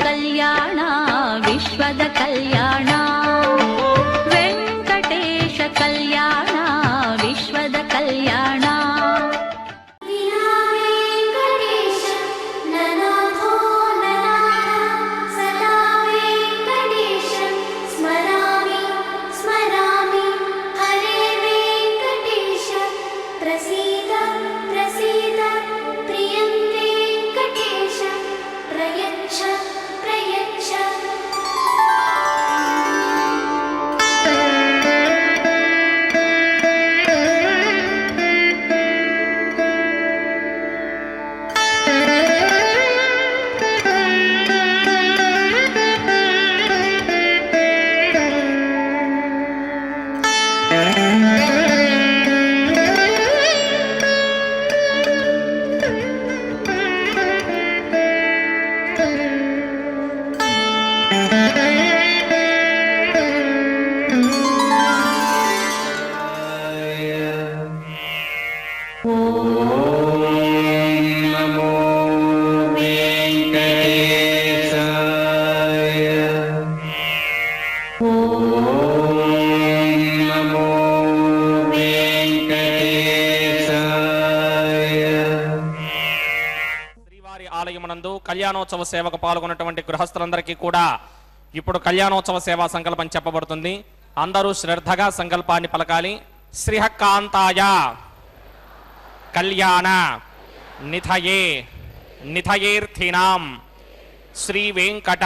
कल्याण विश्वद कल्याण वेंकटेश कल्याण विश्वद कल्याण కళ్యాణోత్సవ సేవకు పాల్గొన్నటువంటి గృహస్థులందరికీ కూడా ఇప్పుడు కళ్యాణోత్సవ సేవా సంకల్పం చెప్పబడుతుంది. అందరూ శ్రద్ధగా సంకల్పాన్ని పలకాలి. శ్రీహకాంతాయ కళ్యాణ నిధయే నిధయేర్థినాం శ్రీ వెంకట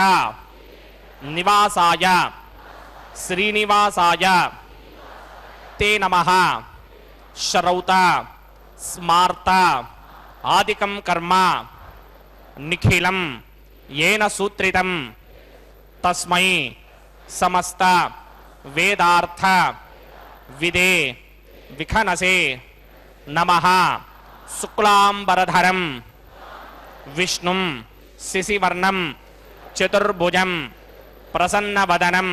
నివాసాయ శ్రీనివాసాయ తే నమః శ్రౌత స్మార్త ఆదికం కర్మ నిఖిలం येन सूत्रितं तस्मै समस्त वेदार्थ विदे विखनसे नमः शुक्लांबरधरं विष्णुं शिशिवर्णं चतुर्भुजं प्रसन्नवदनं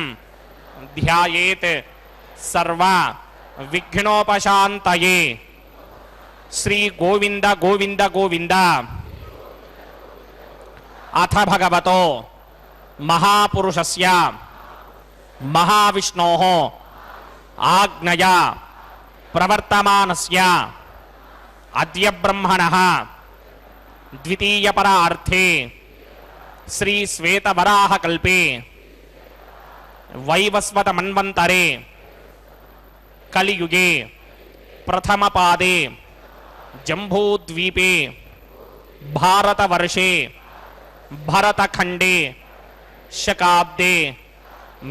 ध्यायेत् सर्व विघ्नोपशान्तये. श्री गोविंद गोविंद गोविंद. अथ भगवतो महापुरुषस्य महाविष्णोः आज्ञया प्रवर्तमानस्य अद्य ब्रह्मणः द्वितीयपरार्थे श्री श्वेतवराहकल्पे वैवस्वत मन्वन्तरे कलियुगे प्रथमपादे जम्बूद्वीपे भारतवर्षे भरतखंडे शकाब्दे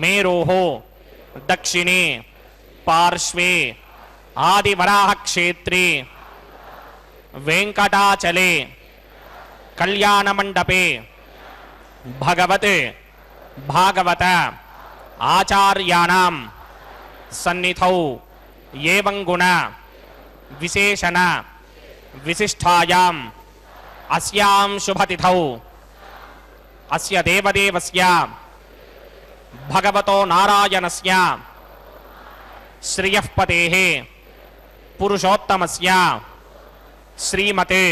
मेरोः दक्षिणे पार्श्वे आदिवराह क्षेत्रे वेंकटाचले कल्याण मंडपे भगवत भागवत आचार्याणां सन्निधौ एवं गुण विशेषण विशिष्टायाम् अस्यां शुभतिथौ अस्य देवदेवस्य भगवतो नारायणस्य श्रियःपतेः पुरुषोत्तमस्य श्रीमते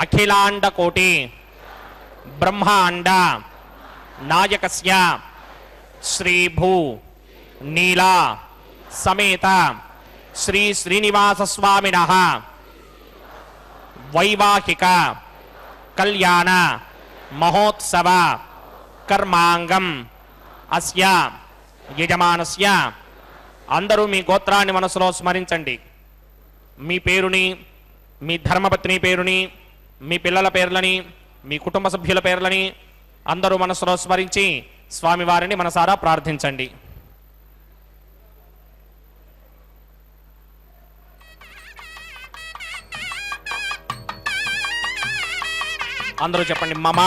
अखिलांडकोटि ब्रह्मांड नायकस्य श्रीभू नीला समेत श्री श्रीनिवास स्वामिनः वैवाहिक कल्याण महोत्सव कर्मांगम अस्या यजमानस्य. అందరూ మీ గోత్రాన్ని మనసులో స్మరించండి. మీ పేరుని, మీ ధర్మపత్ని పేరుని, మీ పిల్లల పేర్లని, మీ కుటుంబ సభ్యుల పేర్లని అందరూ మనసులో స్మరించి స్వామివారిని మనసారా ప్రార్థించండి. అందరూ చెప్పండి. మమ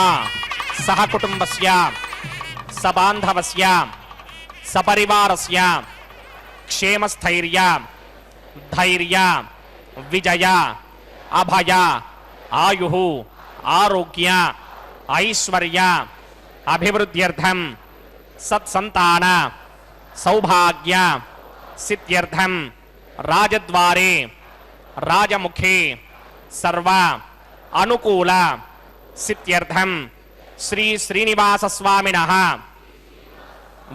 సహ కుటుంబస్య సబాంధవస్య సపరివారస్య క్షేమస్థైర్య ధైర్య విజయ అభయ ఆయుః ఆరోగ్య ఐశ్వర్య అభివృద్ధ్యర్థం సత్సంతాన సౌభాగ్య సిద్ధ్యర్థం రాజద్వారే రాజముఖే సర్వ అనుకూల సిద్ధ్యర్థం శ్రీ శ్రీనివాస స్వామినః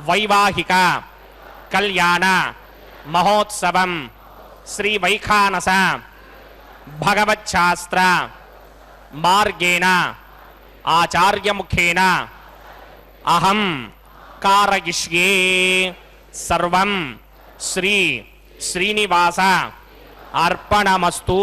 వైవాహిక కళ్యాణ మహోత్సవం శ్రీ వైఖానస భగవచ్ఛాస్త్ర మార్గేణ ఆచార్యముఖేన అహం కారయిష్యే సర్వం శ్రీ శ్రీనివాస అర్పణమస్తు.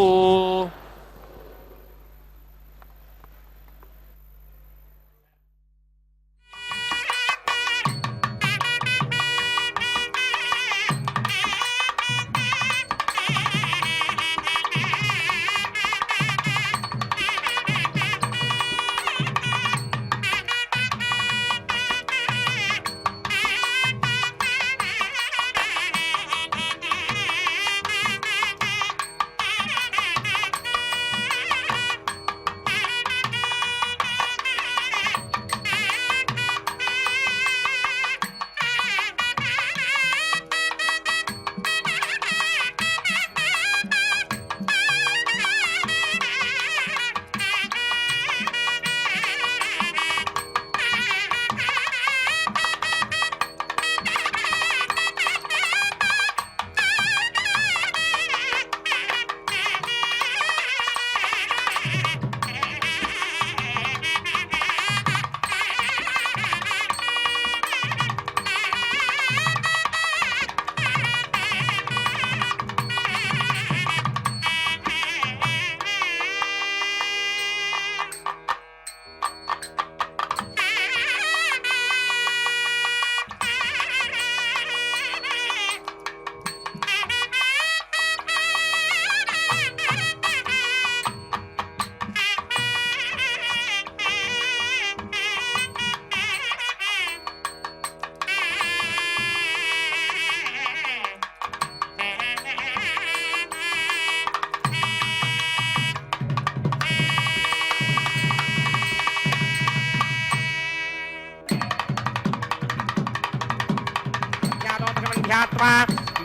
ధ్యాత్వా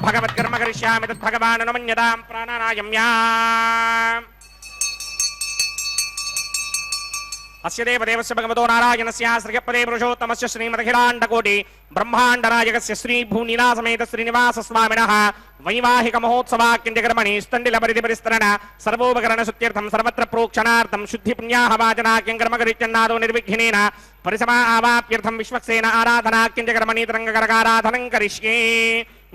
భగవద్కర్మ కరిష్యామి తద్భగవాన్ అనుమన్యతాం ప్రాణానాయమ్యా. అస్య దేవదేవస్య భగవతో నారాయణస్య శ్రీయపదే పురుషోత్తమస్య శ్రీమదఖిలాండకోటి బ్రహ్మాండనాయకస్య శ్రీ భూనిలాసమేత శ్రీనివాస స్వామినః వైవాహిక మహోత్సవాక్యంత్యకర్మణి స్థండిల పరిధి పరిస్తరణ సర్వోపకరణ శుద్ధ్యర్థం సర్వత్ర ప్రోక్షణార్థం శుద్ధి పుణ్యాహ వాచనాక్యం కర్మకరిత్యన్నాదో నిర్విఘ్నేన పరిసమా ఆవాప్యర్థం విశ్వక్సేన ఆరాధనాక్యంత్యకర్మణి తరంగకరకారాధనం కరిష్యే.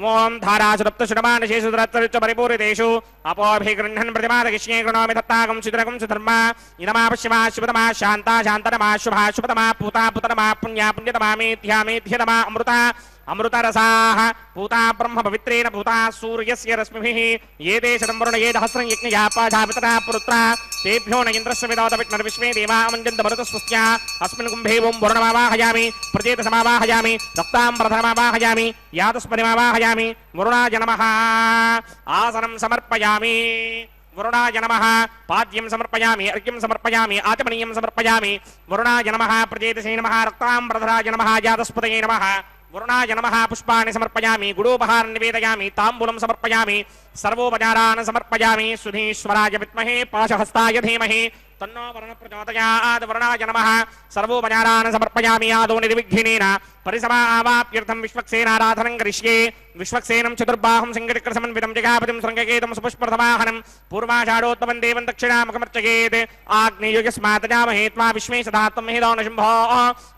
ఓం ధారాసురప్తశుడమానశేషుద్రచ్చ పరిపూరితేషు అపోభిగృహ్ణన్ ప్రతిమాదగిష్యే కృణోమి దత్తాగం సుధరగం సుధర్మ ఇదమాపశ్యమా శుభతమా శాంతా శాంతనమా శుభా శుభతమా పూతా పుతనమా పుణ్యా పుణ్యతమా మేధ్యా మేధ్యతమా అమృత అమృతరసాః పూతా బ్రహ్మ పవిత్రేణ పూతా సూర్యస్య రశ్మిభిః ఏతే శతం వరుణ ఏ సహస్రం యజ్ఞయా పాఠాపితరా పురుత్రా తేభ్యో న ఇంద్రస్య విదోత విష్ణుర్విశ్వే దేవా మంజంత మరుతస్పృత్యా అస్మిన్ కుంభే ఓం వరుణమావాహయామి ప్రచేత సమావాహయామి రక్తాంబరధమావాహయామి యాతస్పరిమావాహయామి వరుణాయ నమః. ఆసనం సమర్పయామి. వరుణాయ నమః. పాద్యం సమర్పయామి. అర్ఘ్యం సమర్పయామి. ఆచమనీయం సమర్పయామి. వరుణాయ నమః. ప్రచేతసే నమః. రక్తాంబరధరాయ నమః. జాతస్పతయే నమః. వరుణాయ నమః. పుష్పాణి సమర్పయామి. గుడోపహారం నివేదయామి. తాంబూలం సమర్పయామి. సర్వోపచారాన్ సమర్పయామి. సుధీశ్వరాయ విద్మహే పాశహస్తాయ ధీమహి తన్నో వరుణ ప్రచోదయాత్. వరుణాయ నమః. సర్వోపచారాన్ సమర్పయామి. ఆదో నిర్విఘ్నేన పరిసమా ఆవాప్యర్థం విశ్వక్సేనారాధనం కరిష్యే. విశ్వక్సేనం చతుర్బాహం సింగచక్ర సమన్వితం జగాపతిం శృంగకేతం సుపుష్పరథవాహనం పూర్వాషాఢోత్తమం దేవం దక్షిణాముఖమర్చయేత్. ఆగ్నేయుగస్మాతజామహే త్వా విశ్వే సదాత్వం మహిదో న శంభో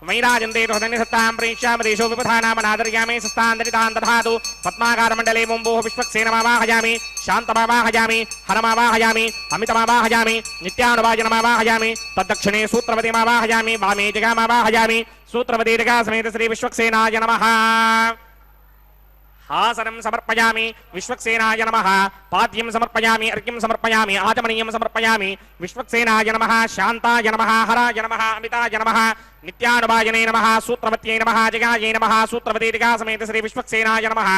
వైరాజంతే హృదయ సత్తాం ప్రేష్యామి దేశో విపధానామనాదర్యామి సస్తాంతరితాన్ దధాతు. పద్మాకారమండలే ఓంభోః విశ్వక్సేనమావాహయామి. శాంతమావాహయామి. హరమావాహయామి. అమితమావాహయామి. నిత్యానువాజనమావాహయామి. తద్దక్షిణే సూత్రవతిమావాహయామి. వామే జగామావాహయామి. సూత్రవతి జగా సమేత శ్రీ విశ్వక్సేనాయ నమః. ఆసనం సమర్పయామి. విశ్వక్సేనాయ నమః. పాద్యం సమర్పయామి. అర్ఘ్యం సమర్పయామి. ఆచమనీయం సమర్పయామి. విశ్వక్సేనాయ నమః. శాంతాయ నమః. హరాయ నమః. అమితాయ నమః. నిత్యానువాజనే నమః. సూత్రవత్యై నమః. జగాయై నమః. సూత్రవతి జగా సమేత శ్రీ విశ్వక్సేనాయ నమః.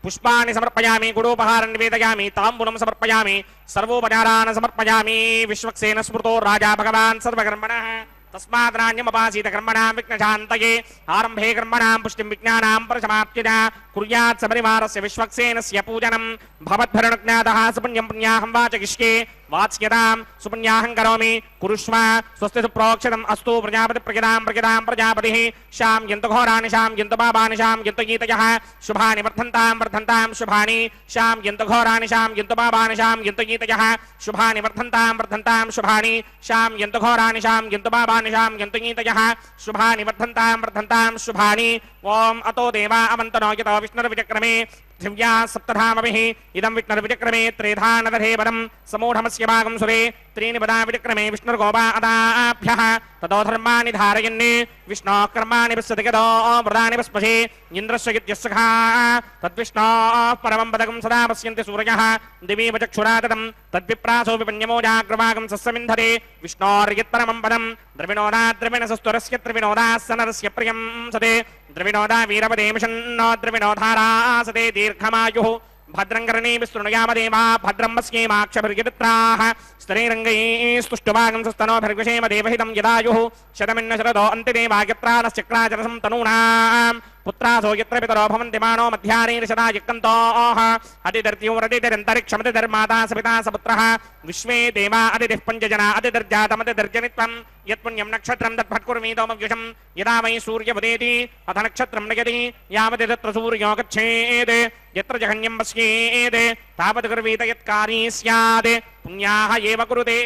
పుష్పాణి సమర్పయామి. గుడోపహారం నివేదయామి. తాంబూలం సమర్పయామి. సర్వోపచారాన్ సమర్పయామి. విశ్వక్సేన స్మృతో రాజా భగవాన్ సర్వకర్మణః తస్మాద్రాణ్యమపాసీత కర్మణాం విఘ్నశాంతయే. ఆరంభే కర్మణాం పుష్టిం విజ్ఞానాం పరిసమాప్తిన కుర్యాత్ సపరివారస్య విశ్వక్సేనస్య పూజనం భవద్భరణజ్ఞాతః సపుణ్యం పుణ్యాహం వాచయిష్యే. वाच्यतां सुपुण्याहं करोमि कुरुष्व स्वस्ति सुप्रोक्षितम् अस्तु प्रजापति प्रजदां प्रजापतिः शां यन्तु घोराणि शां यन्तु पापानि शां यन्तु गीतयः शुभानि वर्धन्तां शुभानि शां यन्तु घोराणि शां यन्तु पापानि शां यन्तु गीतयः शुभानि वर्धन्तां शुभानि शां यन्तु घोराणि शां यन्तु पापानि शां यन्तु गीतयः शुभानि वर्धन्तां शुभानि ओम अतो देवा अवन्तनो यतो विष्णुर्विचक्रमे पृथिव्या सप्तधामभिः इदं विष्णुर्विचक्रमे त्रेधा नदधेवरं समूढमस्य भागं सुरे त्रीणि पदा विचक्रमे विष्णुर्गोपा अदाभ्यः ततो धर्माणि धारयन् विष्णोः कर्माणि पश्यति यतो व्रतानि पश्पशे इन्द्रस्य यज्ञस्सखा तद्विष्णोः परमं पदकं सदा पश्यन्ति सूरयः दिवि वचक्षुराततं तद्विप्रासो विपन्यमो जाग्रवागं सस्यमिन्धते विष्णोर्यत्परमं पदं द्रविणोदा द्रविणसस्तुरस्य त्रिविणोदाः सनरस्य प्रियं सते द्रविणोदा वीरपदे मिषन्नो द्रविणोधारासते दीर्घमायुः भद्रं कर्णेभिः शृणुयामदेवा भद्रं वस्येमाक्षभिर्यजत्राः स्तरैरङ्गैस्तुष्टुभागं सुस्तनोभिर्विषेम देवहितं यदायुः शतमिन्न शरदो अन्तिदेवायत्रालश्चक्राचरसं तनूनाम् पुत्रासो यत्र पितरो भवन्ति मानो मध्याह्नेर्षदा यक्कन्तोः अतिदर्त्योरतिदरन्तरिक्षमतिधर्माता सपिता सपुत्रः विश्वे देवा अतिथिः पञ्चजना अतिदर्जातमतिदर्जनित्वं यत्पुण्यं नक्षत्रं तद्भट्कुर्मीतोमव्युषं यदा वै सूर्यमुदेति अथ नक्षत्रं नयति यावति तत्र सूर्यो गच्छेत् यत्र जघन्यं पश्येत् तावत् कुर्वीत यत्कारी स्यात् पुण्याः एव कुरुते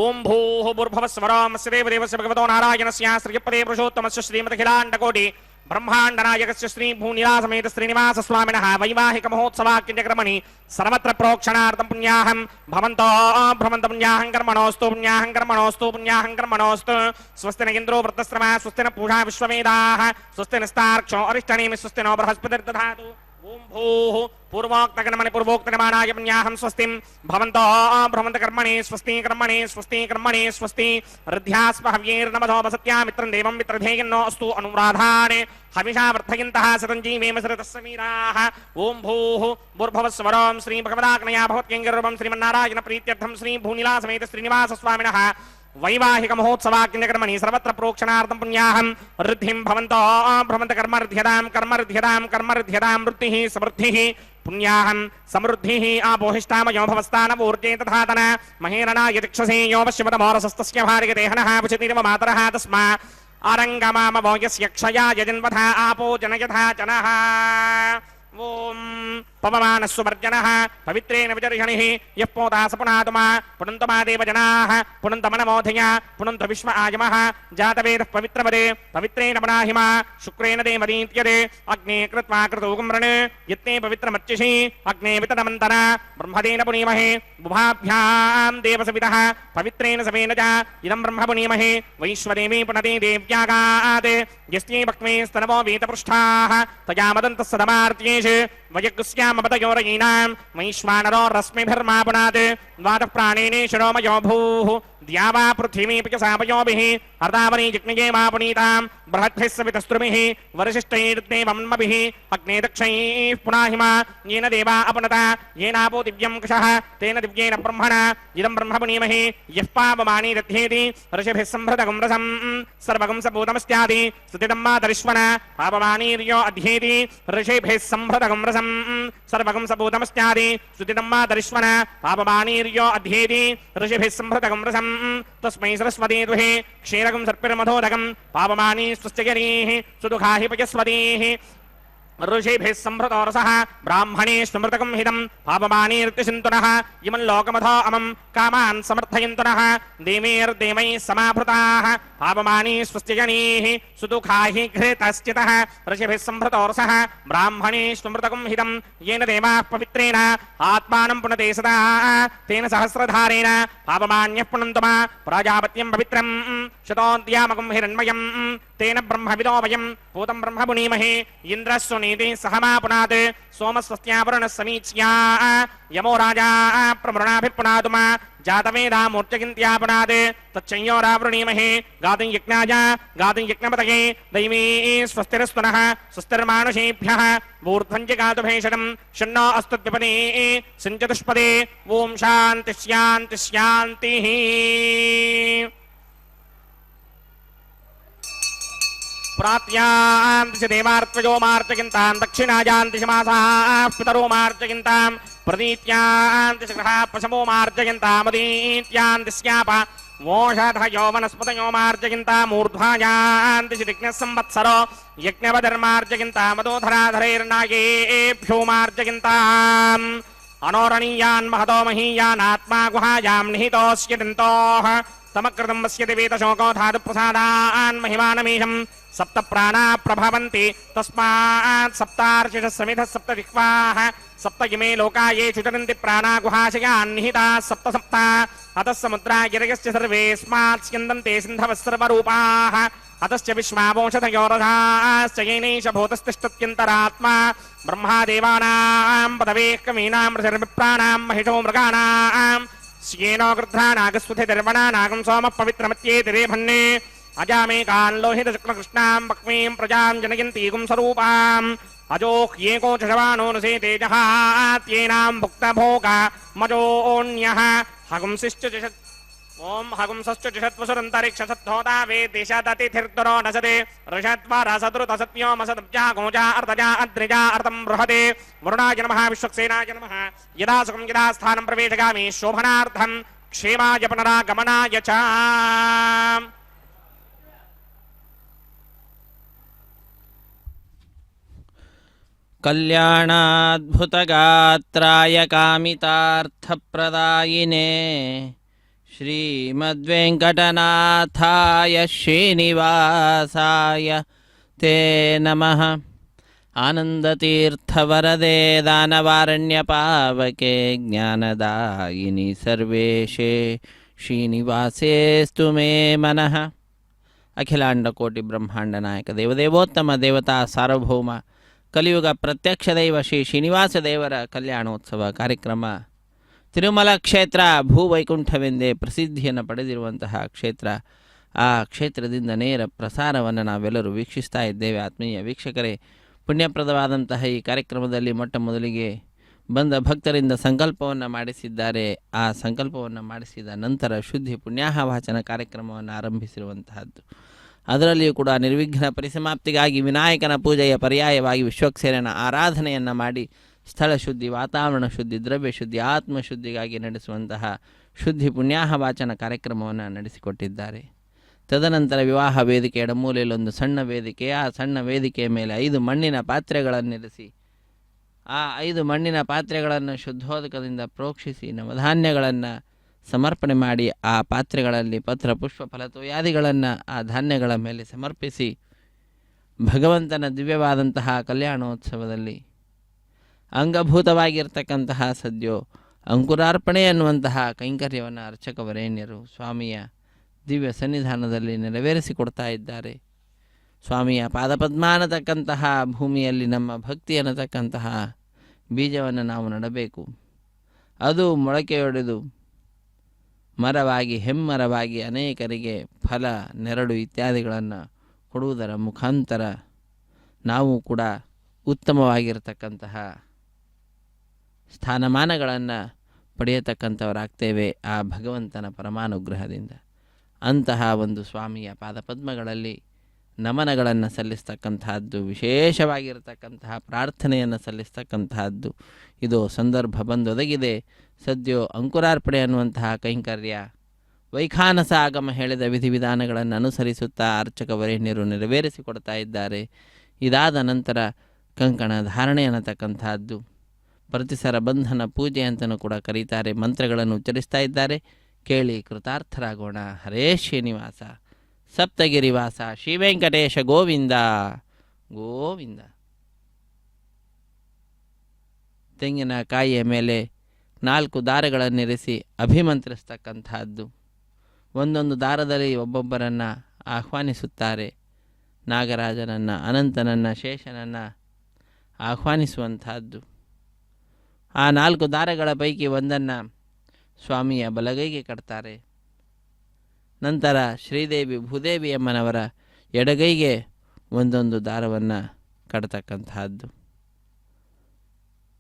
ओम भूः भूर्भुवस्वरमस्य देवदेवस्य भगवतो नारायणस्य श्रीपदे पुरुषोत्तमस्य श्रीमदखिलाण्डकोटि ब्रह्माण्डनायकस्य श्री भूनिलासमेत श्रीनिवास स्वामिनः वैवाहिक महोत्सवाक्यक्रमणि सर्वत्र प्रोक्षणार्थं पुण्याहं भवन्तो भ्रमन्त पुण्याहं कर्मणोस्तु स्वस्ति न इन्द्रो वृत्तश्रवा स्वस्ति न पूषा विश्ववेदाः स्वस्ति नस्तार्क्ष्यो अरिष्टनेमि स्वस्ति नो बृहस्पतिर्दधातु ओम भूः पूर्वोक्तकर्मणि पूर्वोक्तकर्माणाय पुण्याहं स्वस्तिं भवन्तो भ्रमन्त कर्मणि स्वस्ति हृद्यास्म हव्यैर्नमधो वसत्या मित्रं देवं मित्रधेयन्नो अस्तु अनुराधाने हविषा वर्धयन्तः शतञ्जीवेम शरतस्य वीराः ओम भूः भूर्भुवस्वरं श्री भगवदाग्नया भवत्यङ्गरूपं श्रीमन्नारायण प्रीत्यर्थं श्री भूनिलासमेत श्रीनिवास स्वामिनः वैवाहिक महोत्सवाक्यक्रमणि सर्वत्र प्रोक्षणार्थं पुण्याहं वृद्धिं भवन्तो भ्रमन्त कर्मर्ध्यतां वृत्तिः समृद्धिः पुण्याहं समृद्धिः आपोहिष्टामयो भवस्तानवूर्जे तथातन महेरणा यतिक्षसे यो पश्यमतमोरसस्तस्य भार्यदेहनः पुषतिरिव मातरः तस्मा आरङ्गमामवो यस्य क्षया यजन्वथा आपो जनयथा जनः ओम पवमानस्सुवर्जनः पवित्रेण विजर्षणिः यः पोता सपुनातुमा पुनन्तु मा देवजनाः पुनन्त मनमोधया पुनन्त विश्व आयमः जातवेदः पवित्रपदे पवित्रेण पुनाहिमा शुक्रेण देवदीत्यदे अग्ने कृत्वा कृतोगुम्रण यत्ते पवित्रमर्चिषि अग्ने वितनमन्तर ब्रह्मदेन पुनीमहे बुभाभ्यां देवसवितः पवित्रेण समेन च इदं ब्रह्म पुनीमहे वैश्वदेवी पुनते देव्यागात् यस्यै भक्मे स्तनवो वीतपृष्ठाः तया मदन्तः सदमार्त्येषु वयगुस्यामपतयोरयीनां वैश्वानरो रश्मिभिर्मा पुनात् द्वादः प्राणेने शिरोमयो भूः द्यावा पृथिवीपि च सापयोभिः अर्धावनी जिग्निये मा पुनीतां बृहद्भिः सवितस्त्रुभिः वरिशिष्टैर्देवमन्मभिः अग्ने दक्षैः पुनाहिमा येन देवा अपनता येनापो दिव्यं कुशः तेन दिव्येन ब्रह्मणा इदं ब्रह्म पुनीमहे यः पावमानी दध्येति ऋषिभिः सम्भृतगं रसं सर्वगं सपूतमस्त्यादि स्तुतिदं मातरिश्वन पावमानीर्यो अध्येति ऋषिभिः सम्भृतगं रसं सर्वगं सपूतमस्त्यादि स्तुतिदं मातरिश्वन पावमानीर्यो अध्येति ऋषिभिः सम्भृतगं रसं तस्मै सरस्वती दुहे क्षीरगं सर्पिर्मधोदकं पावमानी स्वस्त्यगरीः सुदुःखाहि पयस्वतीः ऋषिभिः सम्भृतो रसः ब्राह्मणे स्मृतकं हितं पावमानीर्तिसिन्तुनः इमं लोकमथो अमं कामान् समर्थयन्तुनः देवैर्देवैः समाभृताः पावमानी स्वस्त्यजनीः सुदुःखाहि घृतश्चितः ऋषिभिः सम्भृतो रसः ब्राह्मणे स्मृतकं हितं येन देवाः पवित्रेण आत्मानं पुनते सदा तेन सहस्रधारेण पावमान्यः पुनन्तु मा प्राजापत्यं पवित्रं शतोऽद्यामकं हिरण्मयं तेन ब्रह्मविदो वयं पूतं ब्रह्म पुनीमहे इन्द्रः सुनीति सहमा पुनात् सोमस्वस्त्यावरुणः समीच्या यमो राजा प्रमृणाभिर्पुनातु मा जातवेदामूर्चकिन्त्या पुनात् तच्चयोरावृणीमहे गातुं यज्ञाय गातुं यज्ञपतये दैवी स्वस्तिरस्तुनः स्वस्तिर्मानुषेभ्यः ऊर्ध्वं च गातु भेषणं शन्नो अस्तुद्विपदे सञ्चतुष्पदे ॐ शान्तिः शान्तिः शान्तिः प्राप्यां दिशि देवार्त्वयो मार्चकिन्तां दक्षिणायां दिशि मासाः पितरो मार्चकिन्तां प्रतीत्यान्ति शिखरः पशवो मार्जयन्तामदीत्यान्ति स्याप वोषधयो वनस्पतयो मार्जयन्तामूर्ध्वायान्ति शितिज्ञः संवत्सरो यज्ञवधर्मार्जयन्तामदोधराधरैर्नागेभ्यो मार्जयन्ताम् अनोरणीयान् महतो महीयानात्मा गुहायां निहितोऽस्य दन्तोः तमकृतं वस्यति वेदशोको धातुप्रसादान् महिमानमीशम् सप्त प्राणा प्रभवन्ति तस्मात् सप्तार्चिषः समिधः सप्त जिह्वाः सप्त इमे लोका येषु चरन्ति प्राणा गुहाशयान् निहिताः सप्त सप्त अतः समुद्रा गिरयश्च सर्वेऽस्मात् स्यन्दन्ते सिन्धवः सर्वरूपाः अतश्च विश्वावंशधयोरथाश्च येनैष भूतस्तिष्ठत्यन्तरात्मा ब्रह्मादेवानां पदवेः कवीनां ऋषिर्विप्राणां महिषो मृगाणाम् स्येनो गृध्रानागस्वथिर्वणा नागं सोमः पवित्रमत्येतिरे भन्ने अजामेकान् लोहितशुक्लकृष्णां पक्वीं प्रजां जनयन्तीगुं स्वरूपाम् अजोह्येको च शवानो नुसे तेजः त्येनां भुक्तभोगा मजोऽन्यः हगुंसिश्च ओम हगुंसश्च जिषत्वसुरन्तरिक्षसद्धोता वे देशादतिथिर्दुरो नसते ऋषत्वा रसदृतसत्यो मसदब्जा गोजा अर्तजा अद्रिजा अर्तं बृहते वरुणाय नमः विश्वक्सेनाय नमः यदा सुखं यदा स्थानं प्रवेशगामि शोभनार्थं क्षेमाय पुनरागमनाय च कल्याणाद्भुतगात्राय कामितार्थप्रदायिने श्रीमद्वेङ्कटनाथाय श्रीनिवासाय ते नमः। आनन्दतीर्थवरदे दानवारण्यपावके ज्ञानदायिनि सर्वेशे श्रीनिवासेस्तु मे मनः। अखिलांडकोटि ब्रह्मांड नायक देवदेवोत्तम देवता सार्वभौम ಕಲಿಯುಗ ಪ್ರತ್ಯಕ್ಷ ದೈವ ಶ್ರೀ ಶ್ರೀನಿವಾಸ ದೇವರ ಕಲ್ಯಾಣೋತ್ಸವ ಕಾರ್ಯಕ್ರಮ ತಿರುಮಲ ಕ್ಷೇತ್ರ ಭೂವೈಕುಂಠವೆಂದೇ ಪ್ರಸಿದ್ಧಿಯನ್ನು ಪಡೆದಿರುವಂತಹ ಕ್ಷೇತ್ರ. ಆ ಕ್ಷೇತ್ರದಿಂದ ನೇರ ಪ್ರಸಾರವನ್ನು ನಾವೆಲ್ಲರೂ ವೀಕ್ಷಿಸ್ತಾ ಇದ್ದೇವೆ. ಆತ್ಮೀಯ ವೀಕ್ಷಕರೇ, ಪುಣ್ಯಪ್ರದವಾದಂತಹ ಈ ಕಾರ್ಯಕ್ರಮದಲ್ಲಿ ಮೊಟ್ಟ ಮೊದಲಿಗೆ ಬಂದ ಭಕ್ತರಿಂದ ಸಂಕಲ್ಪವನ್ನು ಮಾಡಿಸಿದ್ದಾರೆ. ಆ ಸಂಕಲ್ಪವನ್ನು ಮಾಡಿಸಿದ ನಂತರ ಶುದ್ಧಿ ಪುಣ್ಯಾಹವಾಚನ ಕಾರ್ಯಕ್ರಮವನ್ನು ಆರಂಭಿಸಿರುವಂತಹದ್ದು. ಅದರಲ್ಲಿಯೂ ಕೂಡ ನಿರ್ವಿಘ್ನ ಪರಿಸಮಾಪ್ತಿಗಾಗಿ ವಿನಾಯಕನ ಪೂಜೆಯ ಪರ್ಯಾಯವಾಗಿ ವಿಶ್ವಕ್ಸೇನನ ಆರಾಧನೆಯನ್ನು ಮಾಡಿ ಸ್ಥಳ ಶುದ್ಧಿ, ವಾತಾವರಣ ಶುದ್ಧಿ, ದ್ರವ್ಯ ಶುದ್ಧಿ, ಆತ್ಮಶುದ್ಧಿಗಾಗಿ ನಡೆಸುವಂತಹ ಶುದ್ಧಿ ಪುಣ್ಯಾಹವಾಚನ ಕಾರ್ಯಕ್ರಮವನ್ನು ನಡೆಸಿಕೊಟ್ಟಿದ್ದಾರೆ. ತದನಂತರ ವಿವಾಹ ವೇದಿಕೆ ಎಡಮೂಲೆಯಲ್ಲೊಂದು ಸಣ್ಣ ವೇದಿಕೆ, ಆ ಸಣ್ಣ ವೇದಿಕೆಯ ಮೇಲೆ 5 ಮಣ್ಣಿನ ಪಾತ್ರೆಗಳನ್ನಿರಿಸಿ ಆ 5 ಮಣ್ಣಿನ ಪಾತ್ರೆಗಳನ್ನು ಶುದ್ಧೋದಕದಿಂದ ಪ್ರೋಕ್ಷಿಸಿ ನವಧಾನ್ಯಗಳನ್ನು ಸಮರ್ಪಣೆ ಮಾಡಿ ಆ ಪಾತ್ರೆಗಳಲ್ಲಿ ಪತ್ರ ಪುಷ್ಪ ಫಲತೋಯಾದಿಗಳನ್ನು ಆ ಧಾನ್ಯಗಳ ಮೇಲೆ ಸಮರ್ಪಿಸಿ ಭಗವಂತನ ದಿವ್ಯವಾದಂತಹ ಕಲ್ಯಾಣೋತ್ಸವದಲ್ಲಿ ಅಂಗಭೂತವಾಗಿರ್ತಕ್ಕಂತಹ ಸದ್ಯೋ ಅಂಕುರಾರ್ಪಣೆ ಅನ್ನುವಂತಹ ಕೈಂಕರ್ಯವನ್ನು ಅರ್ಚಕ ವರೇಣ್ಯರು ಸ್ವಾಮಿಯ ದಿವ್ಯ ಸನ್ನಿಧಾನದಲ್ಲಿ ನೆರವೇರಿಸಿಕೊಡ್ತಾ ಇದ್ದಾರೆ. ಸ್ವಾಮಿಯ ಪಾದಪದ್ಮ ಅನ್ನತಕ್ಕಂತಹ ಭೂಮಿಯಲ್ಲಿ ನಮ್ಮ ಭಕ್ತಿ ಅನ್ನತಕ್ಕಂತಹ ಬೀಜವನ್ನು ನಾವು ನೆಡಬೇಕು. ಅದು ಮೊಳಕೆಯೊಡೆದು ಮರವಾಗಿ ಹೆಮ್ಮರವಾಗಿ ಅನೇಕರಿಗೆ ಫಲ, ನೆರಳು ಇತ್ಯಾದಿಗಳನ್ನು ಕೊಡುವುದರ ಮುಖಾಂತರ ನಾವು ಕೂಡ ಉತ್ತಮವಾಗಿರತಕ್ಕಂತಹ ಸ್ಥಾನಮಾನಗಳನ್ನು ಪಡೆಯತಕ್ಕಂಥವರಾಗ್ತೇವೆ ಆ ಭಗವಂತನ ಪರಮಾನುಗ್ರಹದಿಂದ. ಅಂತಹ ಒಂದು ಸ್ವಾಮಿಯ ಪಾದಪದ್ಮಗಳಲ್ಲಿ ನಮನಗಳನ್ನು ಸಲ್ಲಿಸ್ತಕ್ಕಂತಹದ್ದು, ವಿಶೇಷವಾಗಿರತಕ್ಕಂತಹ ಪ್ರಾರ್ಥನೆಯನ್ನು ಸಲ್ಲಿಸ್ತಕ್ಕಂತಹದ್ದು ಇದು ಸಂದರ್ಭ ಬಂದೊದಗಿದೆ. ಸದ್ಯೋ ಅಂಕುರಾರ್ಪಣೆ ಅನ್ನುವಂತಹ ಕೈಂಕರ್ಯ ವೈಖಾನಸ ಆಗಮ ಹೇಳಿದ ವಿಧಿವಿಧಾನಗಳನ್ನು ಅನುಸರಿಸುತ್ತಾ ಅರ್ಚಕ ವರೇಣ್ಯರು ನೆರವೇರಿಸಿಕೊಡ್ತಾ ಇದ್ದಾರೆ. ಇದಾದ ನಂತರ ಕಂಕಣ ಧಾರಣೆ ಅನ್ನತಕ್ಕಂತಹದ್ದು, ಪ್ರತಿಸರ ಬಂಧನ ಪೂಜೆ ಅಂತಲೂ ಕೂಡ ಕರೀತಾರೆ. ಮಂತ್ರಗಳನ್ನು ಉಚ್ಚರಿಸ್ತಾ ಇದ್ದಾರೆ. ಕೇಳಿ ಕೃತಾರ್ಥರಾಗೋಣ. ಹರೇ ಶ್ರೀನಿವಾಸ, ಸಪ್ತಗಿರಿವಾಸ, ಶ್ರೀ ವೆಂಕಟೇಶ ಗೋವಿಂದ ಗೋವಿಂದ. ತೆಂಗಿನ ಕಾಯಿಯ ಮೇಲೆ 4 ದಾರಗಳನ್ನಿರಿಸಿ ಅಭಿಮಂತ್ರಿಸ್ತಕ್ಕಂತಹದ್ದು. ಒಂದೊಂದು ದಾರದಲ್ಲಿ ಒಬ್ಬೊಬ್ಬರನ್ನು ಆಹ್ವಾನಿಸುತ್ತಾರೆ. ನಾಗರಾಜನನ್ನು, ಅನಂತನನ್ನು, ಶೇಷನನ್ನು ಆಹ್ವಾನಿಸುವಂತಹದ್ದು. ಆ 4 ದಾರಗಳ ಪೈಕಿ ಒಂದನ್ನು ಸ್ವಾಮಿಯ ಬಲಗೈಗೆ ಕಟ್ತಾರೆ. ನಂತರ ಶ್ರೀದೇವಿ ಭೂದೇವಿ ಅಮ್ಮನವರ ಎಡಗೈಗೆ ಒಂದೊಂದು ದಾರವನ್ನು ಕಟ್ಟತಕ್ಕಂತಹದ್ದು.